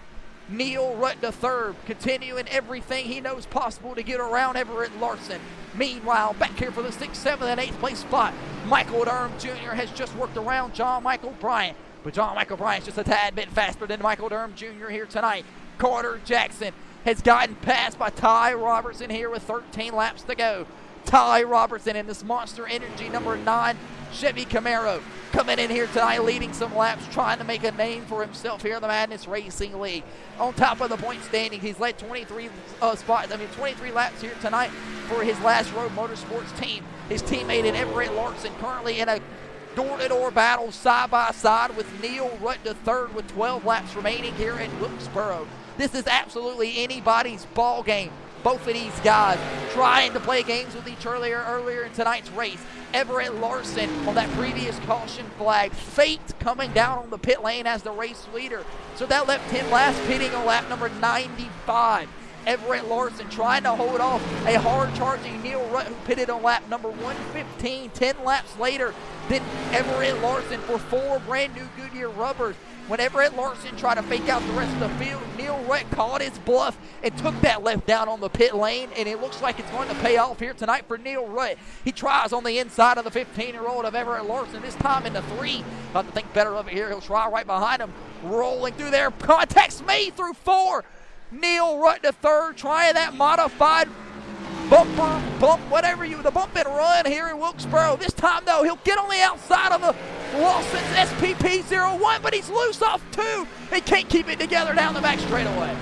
Neil Rutt III continuing everything he knows possible to get around Everett Larson. Meanwhile, back here for the 6th, 7th, and 8th place spot, Michael Durham Jr. has just worked around John Michael Bryant. But John Michael Bryant's just a tad bit faster than Michael Durham Jr. here tonight. Carter Jackson has gotten passed by Ty Robertson here with 13 laps to go. Ty Robertson in this Monster Energy number 9 Chevy Camaro coming in here tonight, leading some laps, trying to make a name for himself here in the Madness Racing League. On top of the point standing, he's led 23 laps here tonight for his Last Road Motorsports team. His teammate in Everett Larson currently in a door-to-door battle side by side with Neil Rutt III with 12 laps remaining here at Wilkesboro. This is absolutely anybody's ball game. Both of these guys trying to play games with each other earlier in tonight's race. Everett Larson on that previous caution flag. Fate coming down on the pit lane as the race leader. So that left him last, pitting on lap number 95. Everett Larson trying to hold off a hard-charging Neil Rutt who pitted on lap number 115. 10 laps later than Everett Larson for 4 brand new Goodyear rubbers. When Everett Larson tried to fake out the rest of the field, Neil Rutt called his bluff and took that left down on the pit lane, and it looks like it's going to pay off here tonight for Neil Rutt. He tries on the inside of the 15-year-old of Everett Larson, this time in the 3. About to think better of it here. He'll try right behind him, rolling through there. Contacts made through 4. Neil Rutt III trying that modified bump and run here in Wilkesboro. This time, though, he'll get on the outside of the Lawson's SPP-01, but he's loose off 2. He can't keep it together down the back straightaway.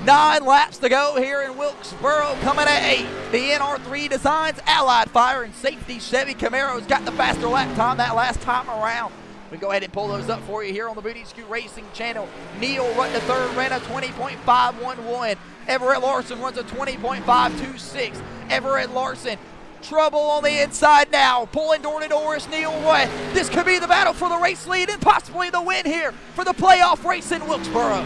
9 laps to go here in Wilkesboro, coming at 8. The NR3 Designs Allied Fire and Safety Chevy Camaro's got the faster lap time that last time around. We go ahead and pull those up for you here on the Booty Scoot Racing channel. Neil Rutt III ran a 20.511. Everett Larson runs a 20.526. Everett Larson, trouble on the inside now. Pulling door to door is Neil Rutt. This could be the battle for the race lead and possibly the win here for the playoff race in Wilkesboro.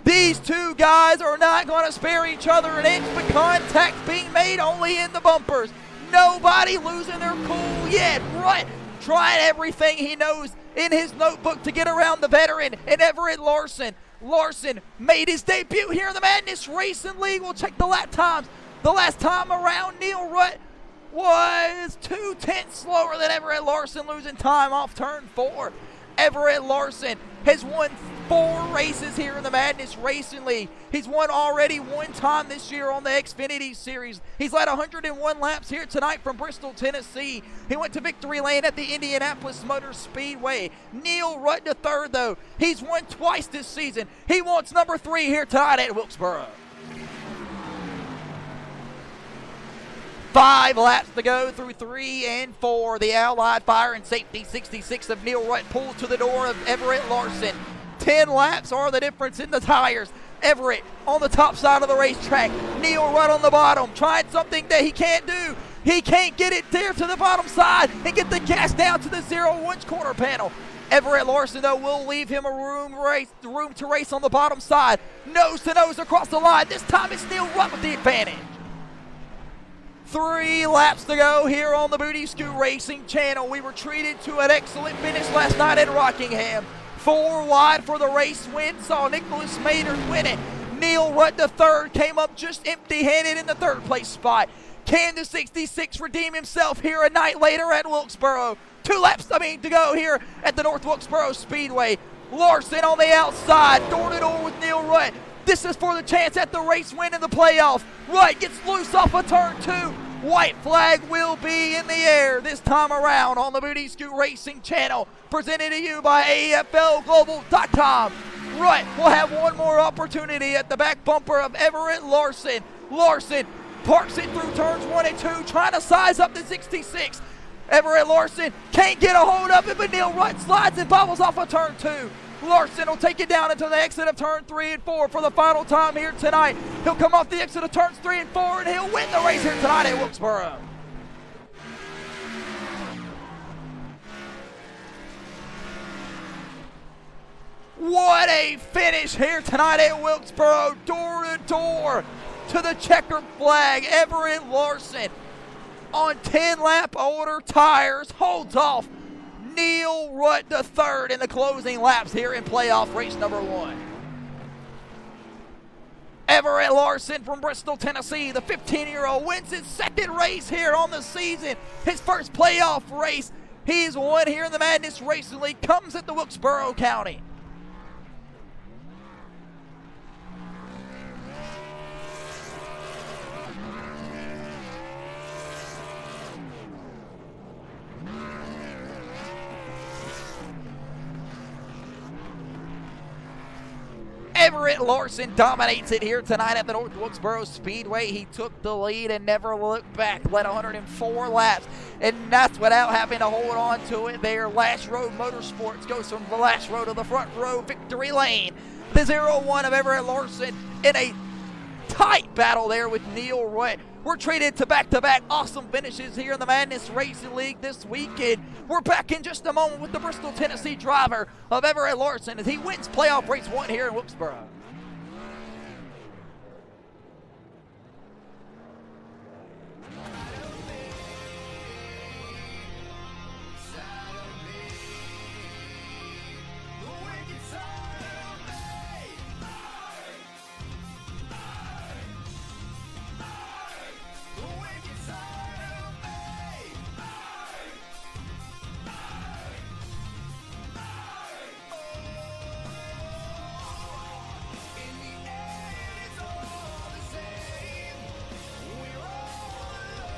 These two guys are not going to spare each other an inch, but contact being made only in the bumpers. Nobody losing their cool yet. Rutt trying everything he knows in his notebook to get around the veteran and Everett Larson. Larson made his debut here in the Madness Racing League. We'll check the lap times. The last time around, Neil Rutt was 2/10 slower than Everett Larson, losing time off turn 4. Everett Larson has won 4 races here in the Madness Racing League. He's won already 1 time this year on the Xfinity Series. He's led 101 laps here tonight from Bristol, Tennessee. He went to victory lane at the Indianapolis Motor Speedway. Neil Rutt III, though, he's won twice this season. He wants number 3 here tonight at Wilkesboro. 5 laps to go through 3 and 4. The Allied Fire and Safety 66 of Neil Rutt pulls to the door of Everett Larson. 10 laps are the difference in the tires. Everett on the top side of the racetrack. Neil Rutt on the bottom, trying something that he can't do. He can't get it there to the bottom side and get the gas down to the 0-1 quarter panel. Everett Larson, though, will leave him a room to race on the bottom side. Nose to nose across the line. This time it's Neil Rutt with the advantage. 3 laps to go here on the Booty Scoot Racing Channel. We were treated to an excellent finish last night in Rockingham. 4 wide for the race win, saw Nicholas Maynard win it. Neil Rutt III came up just empty-handed in the 3rd place spot. Can the 66 redeem himself here a night later at Wilkesboro? 2 laps to go here at the North Wilkesboro Speedway. Larson on the outside, door-to-door with Neil Rutt. This is for the chance at the race win in the playoffs. Rutt gets loose off of turn 2. White flag will be in the air this time around on the Booty Scoot Racing Channel, presented to you by AFLglobal.com. Rutt will have one more opportunity at the back bumper of Everett Larson. Larson parks it through turns 1 and 2, trying to size up the 66. Everett Larson can't get a hold of it, but Neil Rutt slides and bobbles off of turn 2. Larson will take it down into the exit of turn 3 and 4 for the final time here tonight. He'll come off the exit of turns 3 and 4, and he'll win the race here tonight at Wilkesboro. What a finish here tonight at Wilkesboro, door to door to the checkered flag. Everett Larson on 10-lap older tires holds off Neil Rutt III in the closing laps here in playoff race number 1. Everett Larson from Bristol, Tennessee, the 15-year-old, wins his 2nd race here on the season. His first playoff race he's won here in the Madness Racing League comes at the Wilkesboro County. Everett Larson dominates it here tonight at the North Wilkesboro Speedway. He took the lead and never looked back, led 104 laps, and that's without having to hold on to it there. Last Row Motorsports goes from the last row to the front row victory lane. The 0-1 of Everett Larson in a tight battle there with Neil Rutt. We're treated to back-to-back awesome finishes here in the Madness Racing League this weekend. We're back in just a moment with the Bristol, Tennessee driver of Everett Larson as he wins playoff race 1 here in Wilkesboro.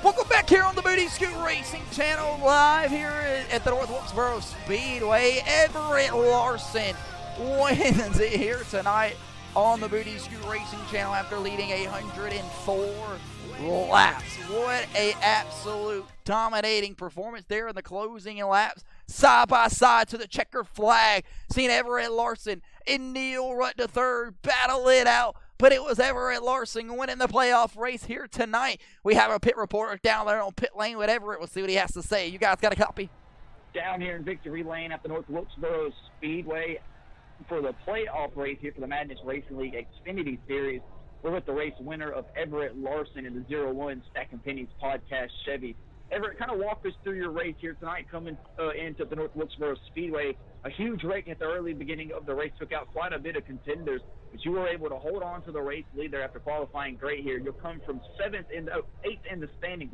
Welcome back here on the Booty Scoot Racing Channel, live here at the North Wilkesboro Speedway. Everett Larson wins it here tonight on the Booty Scoot Racing Channel after leading 104 laps. What a absolute dominating performance there in the closing laps, side by side to the checker flag. Seen Everett Larson and Neil Rutt III battle it out, but it was Everett Larson winning the playoff race here tonight. We have a pit reporter down there on pit lane with Everett. We'll see what he has to say. You guys got a copy? Down here in Victory Lane at the North Wilkesboro Speedway for the playoff race here for the Madness Racing League Xfinity Series. We're with the race winner of Everett Larson in the 0-1 Stacking Pennies Podcast Chevy Everett, kind of walk us through your race here tonight coming into the North Wilkesboro Speedway. A huge wreck at the early beginning of the race took out quite a bit of contenders, but you were able to hold on to the race lead there after qualifying great here. You'll come from eighth in the standings,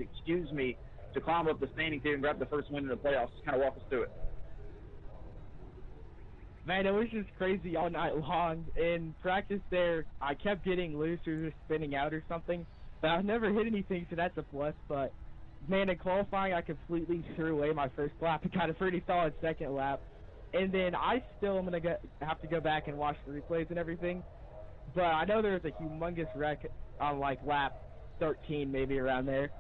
to climb up the standings here and grab the first win in the playoffs. Just kind of walk us through it. Man, it was just crazy all night long. In practice there, I kept getting loose or just spinning out or something. But I've never hit anything, so that's a plus. But, man, in qualifying, I completely threw away my first lap and got a pretty solid second lap. And then I still am going to have to go back and watch the replays and everything. But I know there was a humongous wreck on, like, lap 13 maybe around there.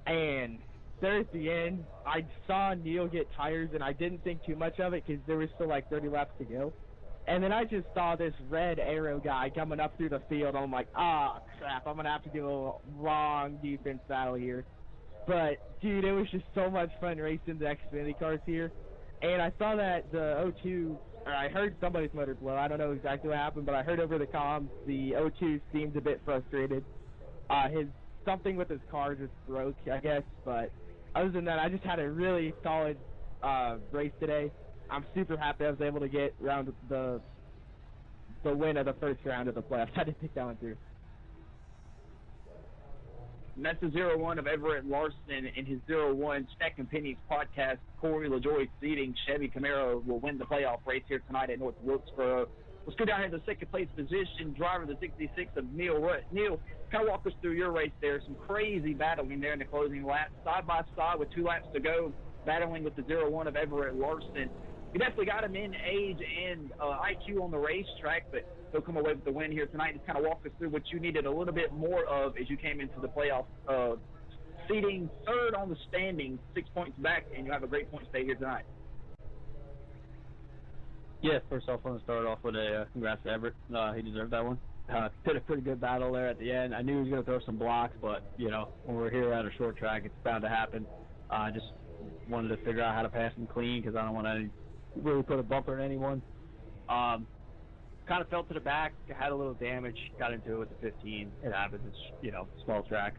And there at the end, I saw Neil get tires, and I didn't think too much of it because there was still like 30 laps to go. And then I just saw this red arrow guy coming up through the field. I'm like, crap, I'm going to have to do a long defense battle here. But, dude, it was just so much fun racing the Xfinity cars here. And I saw that the O2, or I heard somebody's motor blow. I don't know exactly what happened, but I heard over the comms the O2 seemed a bit frustrated. Something with his car just broke, I guess, but other than that, I just had a really solid race today. I'm super happy I was able to get around the win of the first round of the playoffs. I didn't pick that one through. And that's the 0-1 of Everett Larson in his 0-1 Stack and Pennies podcast. Corey LaJoy seeding Chevy Camaro will win the playoff race here tonight at North Wilkesboro. Let's go down here to the second place position, driver the 66 of Neil Rutt. Neil, kind of walk us through your race there. Some crazy battling there in the closing lap, side by side with 2 laps to go, battling with the 0-1 of Everett Larson. You definitely got him in age and IQ on the racetrack, but he'll come away with the win here tonight. Just kind of walk us through what you needed a little bit more of as you came into the playoff, seating third on the standings, 6 points back, and you have a great point stay here tonight. Yeah, first off, I want to start off with a congrats to Everett. He deserved that one. Did a pretty good battle there at the end. I knew he was going to throw some blocks, but, you know, when we're here at a short track, it's bound to happen. I just wanted to figure out how to pass him clean because I don't want to really put a bumper in anyone. Kind of fell to the back, had a little damage, got into it with the 15. It happens. It's, you know, small track.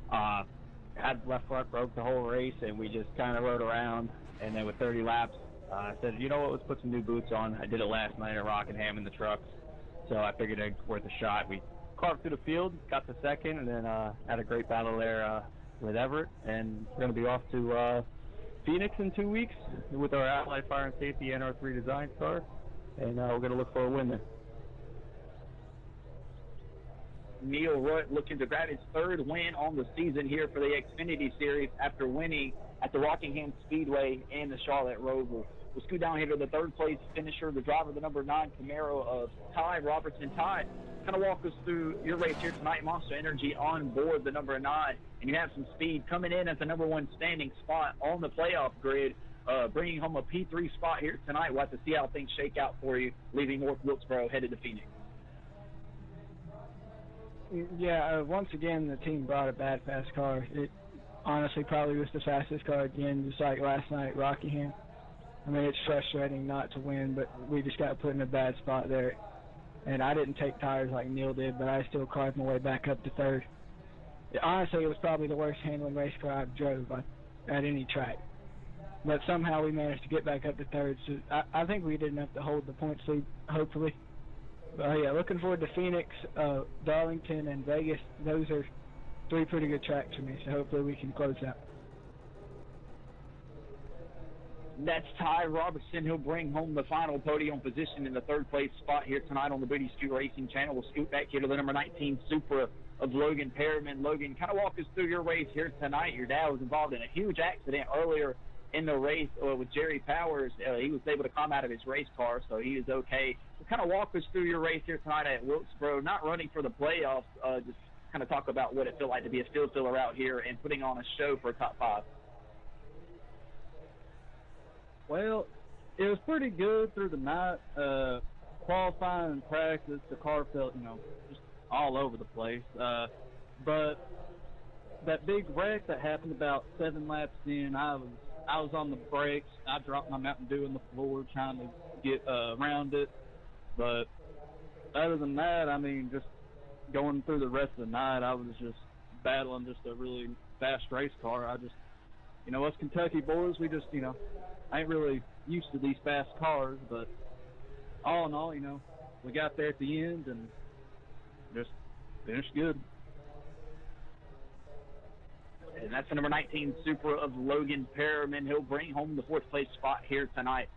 Had left front, broke the whole race, and we just kind of rode around. And then with 30 laps, I said, you know what, let's put some new boots on. I did it last night at Rockingham in the trucks, so I figured it's worth a shot. We carved through the field, got the second, and then had a great battle there with Everett. And we're going to be off to Phoenix in 2 weeks with our Allied Fire and Safety NR3 design car, and we're going to look for a win there. Neil Rutt looking to grab his third win on the season here for the Xfinity Series after winning at the Rockingham Speedway and the Charlotte Roval. We'll scoot down here to the third place finisher, the driver of the number 9 Camaro of Ty Robertson. Ty, kind of walk us through your race here tonight. Monster Energy on board the number 9, and you have some speed coming in at the number 1 standing spot on the playoff grid, bringing home a P3 spot here tonight. We'll have to see how things shake out for you, leaving North Wilkesboro headed to Phoenix. Yeah, once again, the team brought a bad fast car. It honestly probably was the fastest car again, just like last night at Rockingham. I mean, it's frustrating not to win, but we just got put in a bad spot there. And I didn't take tires like Neil did, but I still carved my way back up to third. Honestly, it was probably the worst handling race car I've drove at any track. But somehow we managed to get back up to third, so I think we did enough to hold the points lead, hopefully. But yeah, looking forward to Phoenix, Darlington, and Vegas. Those are 3 pretty good tracks for me, so hopefully we can close out. That's Ty Robertson. He'll bring home the final podium position in the third place spot here tonight on the Booty Scoot Racing channel. We'll scoot back here to the number 19 Supra of Logan Perriman. Logan, kind of walk us through your race here tonight. Your dad was involved in a huge accident earlier in the race with Jerry Powers. He was able to come out of his race car, so he is okay. So kind of walk us through your race here tonight at Wilkesboro, not running for the playoffs, just kind of talk about what it felt like to be a field filler out here and putting on a show for a top 5. Well, it was pretty good through the night. Qualifying and practice, the car felt, you know, just all over the place. But that big wreck that happened about 7 laps in, I was on the brakes. I dropped my Mountain Dew on the floor trying to get around it. But other than that, I mean, just going through the rest of the night, I was just battling just a really fast race car. us Kentucky boys, we just, I ain't really used to these fast cars, but all in all, we got there at the end and just finished good. And that's the number 19 Supra of Logan Perriman. He'll bring home the 4th place spot here tonight.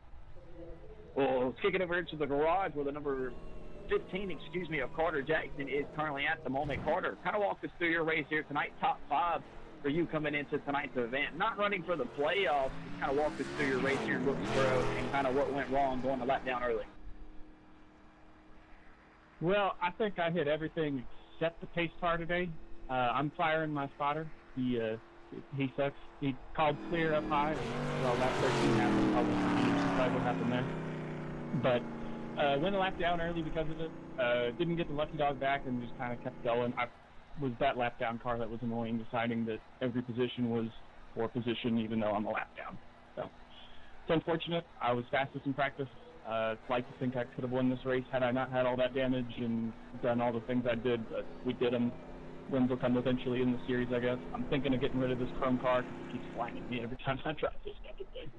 Well, let's kick it over into the garage where the number 15, of Carter Jackson is currently at the moment. Carter, kind of walk us through your race here tonight, top 5 for you coming into tonight's event. Not running for the playoffs, just kind of walk us through your race here in Wilkesboro and kind of what went wrong going a lap down early. Well, I think I hit everything except the pace car today. I'm firing my spotter. He sucks. He called clear up high. Well, that 13 happened. I'll decide what happened there. But went a lap down early because of it. Didn't get the lucky dog back and just kind of kept going. I was that lap down car that was annoying, deciding that every position was for position even though I'm a lap down. So it's unfortunate. I was fastest in practice. Like to think I could have won this race had I not had all that damage and done all the things I did, but we did them. Wins will come eventually in the series, I guess. I'm thinking of getting rid of this chrome car because it keeps flying at me every time I try this stupid thing.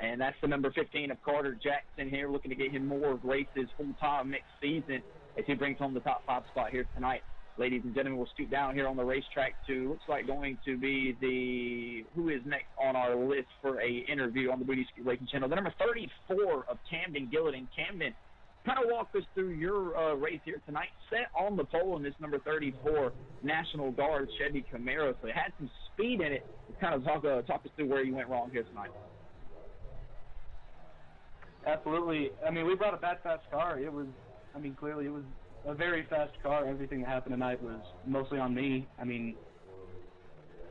And that's the number 15 of Carter Jackson here, looking to get him more races full-time next season as he brings home the top 5 spot here tonight. Ladies and gentlemen, we'll scoot down here on the racetrack to, looks like going to be who is next on our list for a interview on the Booty Scoot Racing Channel. The number 34 of Camden Gillidan. Camden, kind of walk us through your race here tonight. Set on the pole in this number 34 National Guard Chevy Camaro, so it had some speed in it. Kind of talk us through where you went wrong here tonight. Absolutely. I mean, we brought a bad fast car. Clearly it was a very fast car. Everything that happened tonight was mostly on me.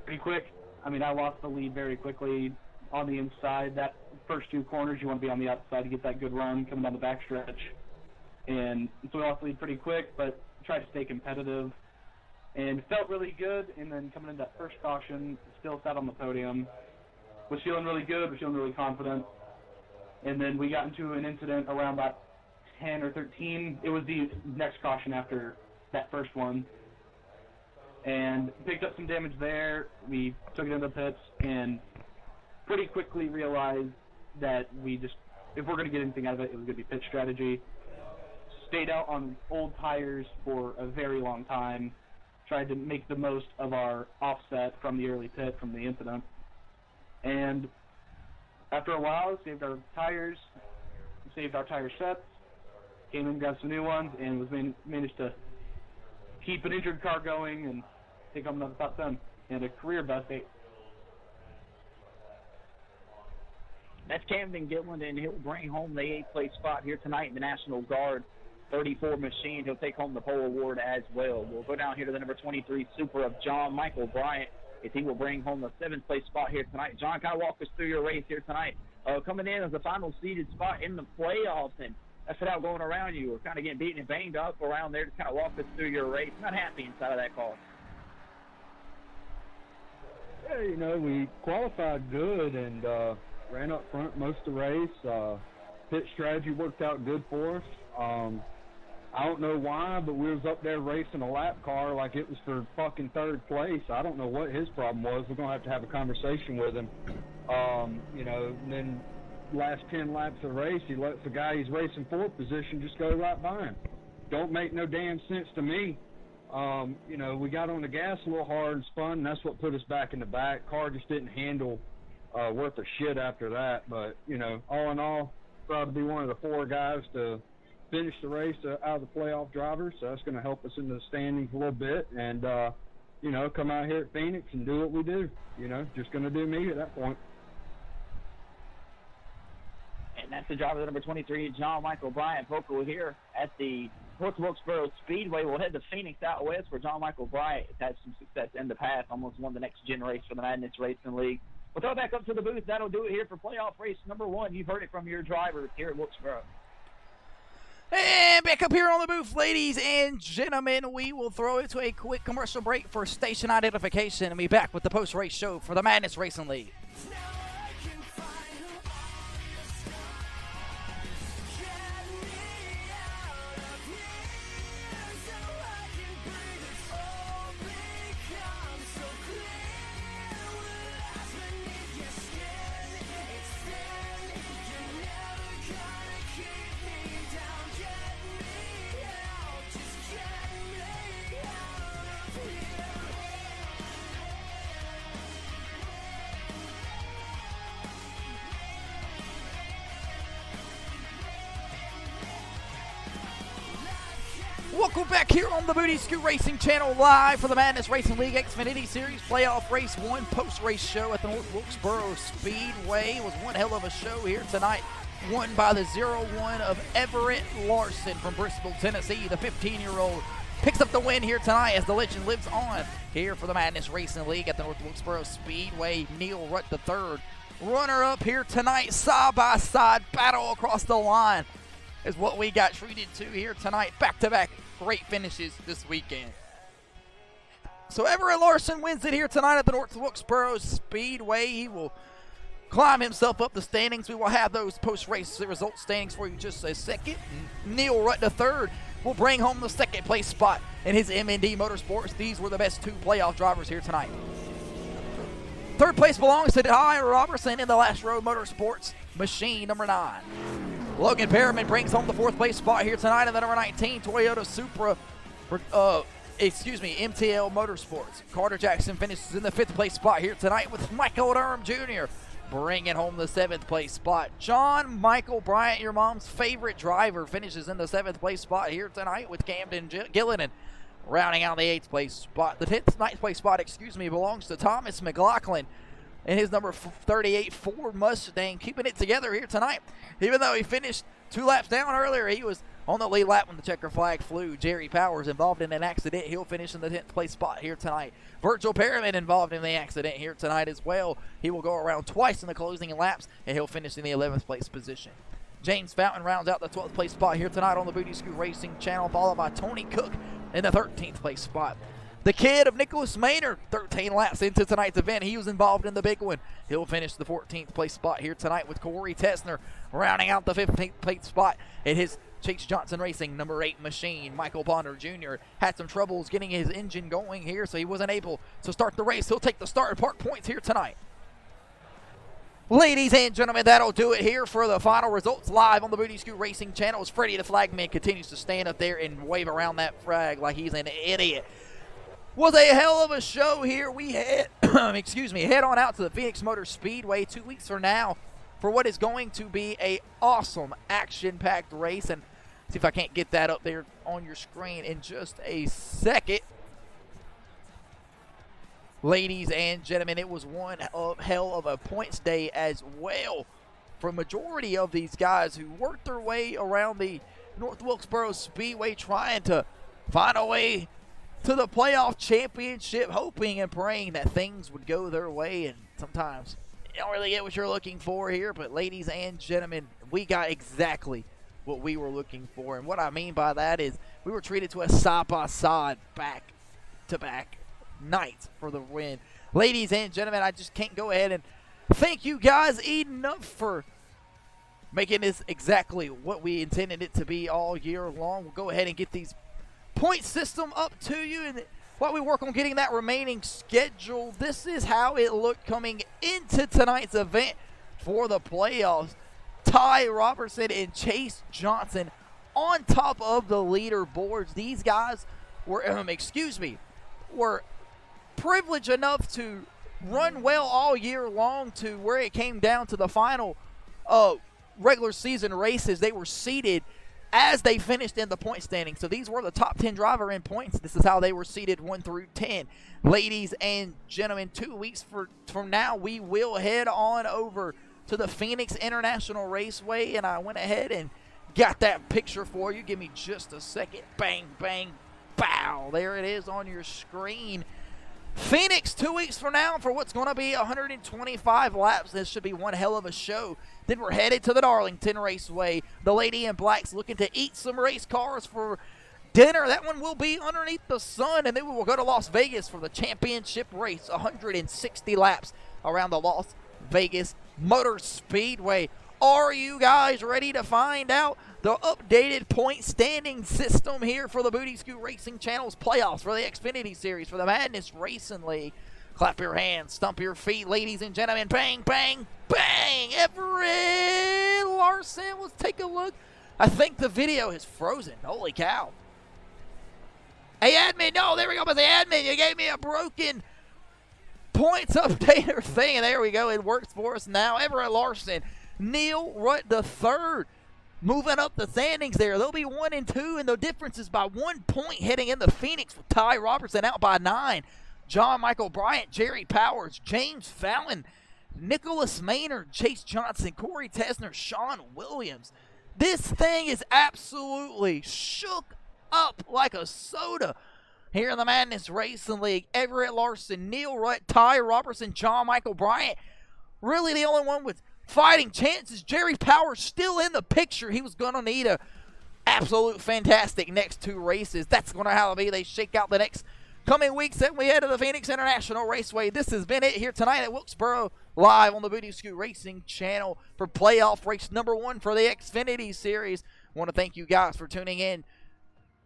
Pretty quick. I lost the lead very quickly on the inside. That first 2 corners, you want to be on the outside to get that good run coming down the backstretch. And so we lost the lead pretty quick, but tried to stay competitive and felt really good. And then coming into that first caution, still sat on the podium. Was feeling really good, was feeling really confident. And then we got into an incident around about 10 or 13. It was the next caution after that first one. And picked up some damage there. We took it into the pits and pretty quickly realized that if we're going to get anything out of it, it was going to be pit strategy. Stayed out on old tires for a very long time. Tried to make the most of our offset from the early pit from the incident. And after a while, saved our tires, saved our tire sets, came in, grabbed some new ones, and managed to keep an injured car going and take home another top 10 and a career best 8. That's Camden Gilliland, and he'll bring home the 8th place spot here tonight in the National Guard 34 machine. He'll take home the pole award as well. We'll go down here to the number 23 Super of John Michael Bryant, as he will bring home the 7th place spot here tonight. John, kind of walk us through your race here tonight. Coming in as the final seeded spot in the playoffs, and that's without going around you. We're kind of getting beaten and banged up around there. Just kind of walk us through your race. Not happy inside of that car. Yeah, we qualified good and ran up front most of the race. Pit strategy worked out good for us. I don't know why, but we was up there racing a lap car like it was for fucking 3rd place. I don't know what his problem was. We're going to have a conversation with him. And then last 10 laps of the race, he lets the guy he's racing 4th position just go right by him. Don't make no damn sense to me. We got on the gas a little hard and spun, and that's what put us back in the back. Car just didn't handle worth a shit after that. But, all in all, proud to be one of the 4 guys to finish the race out of the playoff drivers, so that's going to help us in the standings a little bit, and come out here at Phoenix and do what we do. Just going to do me at that point. And that's the driver, number 23, John Michael Bryant, vocal here at the Wilkesboro Speedway. We'll head to Phoenix out west, where John Michael Bryant has had some success in the past, almost won the next gen race for the Madness Racing League. We'll throw it back up to the booth. That'll do it here for playoff race number 1. You've heard it from your drivers here at Wilkesboro. And back up here on the booth, ladies and gentlemen, we will throw it to a quick commercial break for station identification and be back with the post-race show for the Madness Racing League. Welcome back here on the Booty Scoot Racing channel, live for the Madness Racing League Xfinity Series Playoff Race 1 post-race show at the North Wilkesboro Speedway. It was one hell of a show here tonight, won by the 0-1 of Everett Larson from Bristol, Tennessee. The 15-year-old picks up the win here tonight as the legend lives on here for the Madness Racing League at the North Wilkesboro Speedway. Neil Rutt III, runner-up here tonight, side-by-side battle across the line is what we got treated to here tonight. Back-to-back great finishes this weekend. So Everett Larson wins it here tonight at the North Wilkesboro Speedway. He will climb himself up the standings. We will have those post-race result standings for you just a second. Neil Rutt III will bring home the second place spot in his M&D Motorsports. These were the best two playoff drivers here tonight. Third place belongs to Ty Robertson in the Last Road Motorsports machine number 9. Logan Perriman brings home the fourth place spot here tonight in the number 19 Toyota Supra, MTL Motorsports. Carter Jackson finishes in the fifth place spot here tonight with Michael Durham Jr. bringing home the seventh place spot. John Michael Bryant, your mom's favorite driver, finishes in the seventh place spot here tonight with Camden Gillinan rounding out the eighth place spot. The ninth place spot, belongs to Thomas McLaughlin in his number 38 Ford Mustang, keeping it together here tonight. Even though he finished 2 laps down earlier, he was on the lead lap when the checker flag flew. Jerry Powers involved in an accident. He'll finish in the 10th place spot here tonight. Virgil Perriman involved in the accident here tonight as well. He will go around twice in the closing laps, and he'll finish in the 11th place position. James Fountain rounds out the 12th place spot here tonight on the Booty Scoot Racing channel, followed by Tony Cook in the 13th place spot. The kid of Nicholas Maynard, 13 laps into tonight's event, he was involved in the big one. He'll finish the 14th place spot here tonight with Corey Tessner rounding out the 15th place spot in his Chase Johnson Racing number 8 machine. Michael Bonner Jr. had some troubles getting his engine going here, so he wasn't able to start the race. He'll take the start and park points here tonight. Ladies and gentlemen, that'll do it here for the final results live on the Booty Scoot Racing channel. As Freddie the Flagman continues to stand up there and wave around that flag like he's an idiot. Was a hell of a show here. We head, head on out to the Phoenix Motor Speedway 2 weeks from now for what is going to be a awesome action-packed race. And see if I can't get that up there on your screen in just a second. Ladies and gentlemen, it was one hell of a points day as well for a majority of these guys who worked their way around the North Wilkesboro Speedway trying to find a way to the playoff championship, hoping and praying that things would go their way. And sometimes you don't really get what you're looking for here, but ladies and gentlemen, we got exactly what we were looking for. And what I mean by that is we were treated to a side-by-side back-to-back night for the win. Ladies and gentlemen, I just can't go ahead and thank you guys enough for making this exactly what we intended it to be all year long. We'll go ahead and get these point system up to you, and while we work on getting that remaining schedule, this is how it looked coming into tonight's event for the playoffs. Ty Robertson and Chase Johnson on top of the leaderboards. These guys were were privileged enough to run well all year long to where it came down to the final regular season races. They were seated as they finished in the point standing. So these were the top 10 driver in points. This is how they were seated 1 through 10. Ladies and gentlemen, 2 weeks from now, we will head on over to the Phoenix International Raceway, and I went ahead and got that picture for you. Give me just a second. Bang, bang, bow. There it is on your screen. Phoenix 2 weeks from now for what's going to be 125 laps. This should be one hell of a show. Then we're headed to the Darlington Raceway. The Lady in Black's looking to eat some race cars for dinner. That one will be underneath the sun. And then we will go to Las Vegas for the championship race. 160 laps around the Las Vegas Motor Speedway. Are you guys ready to find out the updated point standing system here for the Booty Scoot Racing Channel's playoffs for the Xfinity Series for the Madness Racing League? Clap your hands, stomp your feet, ladies and gentlemen. Bang, bang, bang. Everett Larson, let's take a look. I think the video is frozen. Holy cow. Hey, admin. No, there we go. But the admin, you gave me a broken points updater thing. And there we go. It works for us now. Everett Larson, Neil Rutt III moving up the standings there. They'll be 1 and 2, and the difference is by 1 point heading into Phoenix with Ty Robertson out by 9. John Michael Bryant, Jerry Powers, James Fallon, Nicholas Maynard, Chase Johnson, Corey Tesner, Sean Williams. This thing is absolutely shook up like a soda here in the Madness Racing League. Everett Larson, Neil Rutt, Ty Robertson, John Michael Bryant. Really the only one with fighting chances. Jerry Powers still in the picture. He was going to need a absolute fantastic next 2 races. That's going to how they shake out the next coming weeks. Then we head to the Phoenix International Raceway. This has been it here tonight at Wilkesboro, live on the Booty Scoot Racing channel for playoff race number 1 for the Xfinity Series. I want to thank you guys for tuning in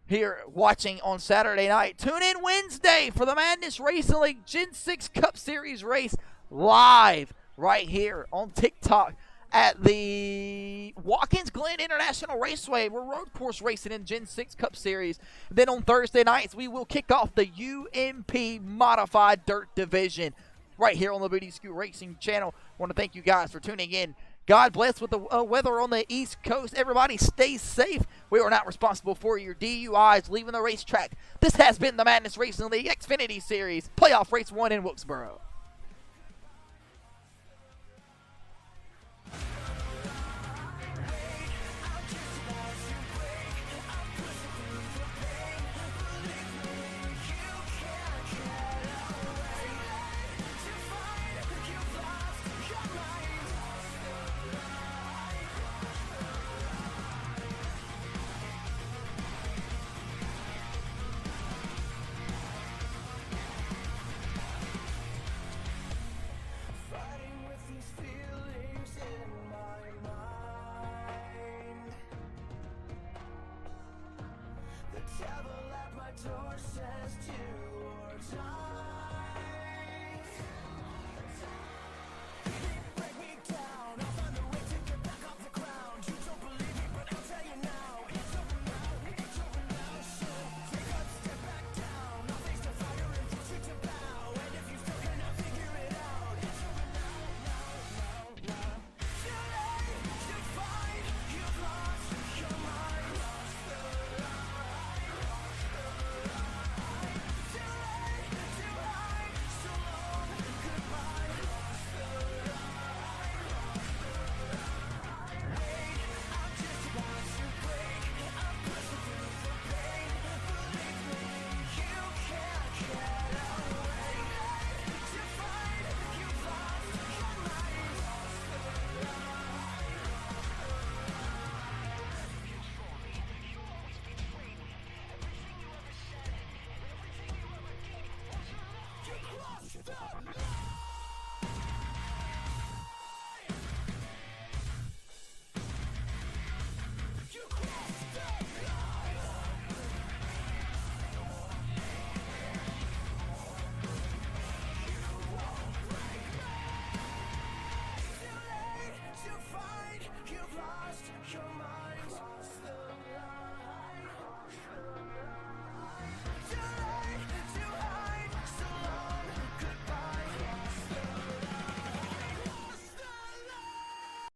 here, watching on Saturday night. Tune in Wednesday for the Madness Racing League Gen 6 Cup Series race live right here on TikTok at the Watkins Glen International Raceway. We're road course racing in Gen 6 Cup Series. Then on Thursday nights, we will kick off the UMP Modified Dirt Division right here on the Booty Scoot Racing channel. I want to thank you guys for tuning in. God bless with the weather on the East Coast. Everybody stay safe. We are not responsible for your DUIs leaving the racetrack. This has been the Madness Racing League Xfinity Series Playoff Race 1 in Wilkesboro.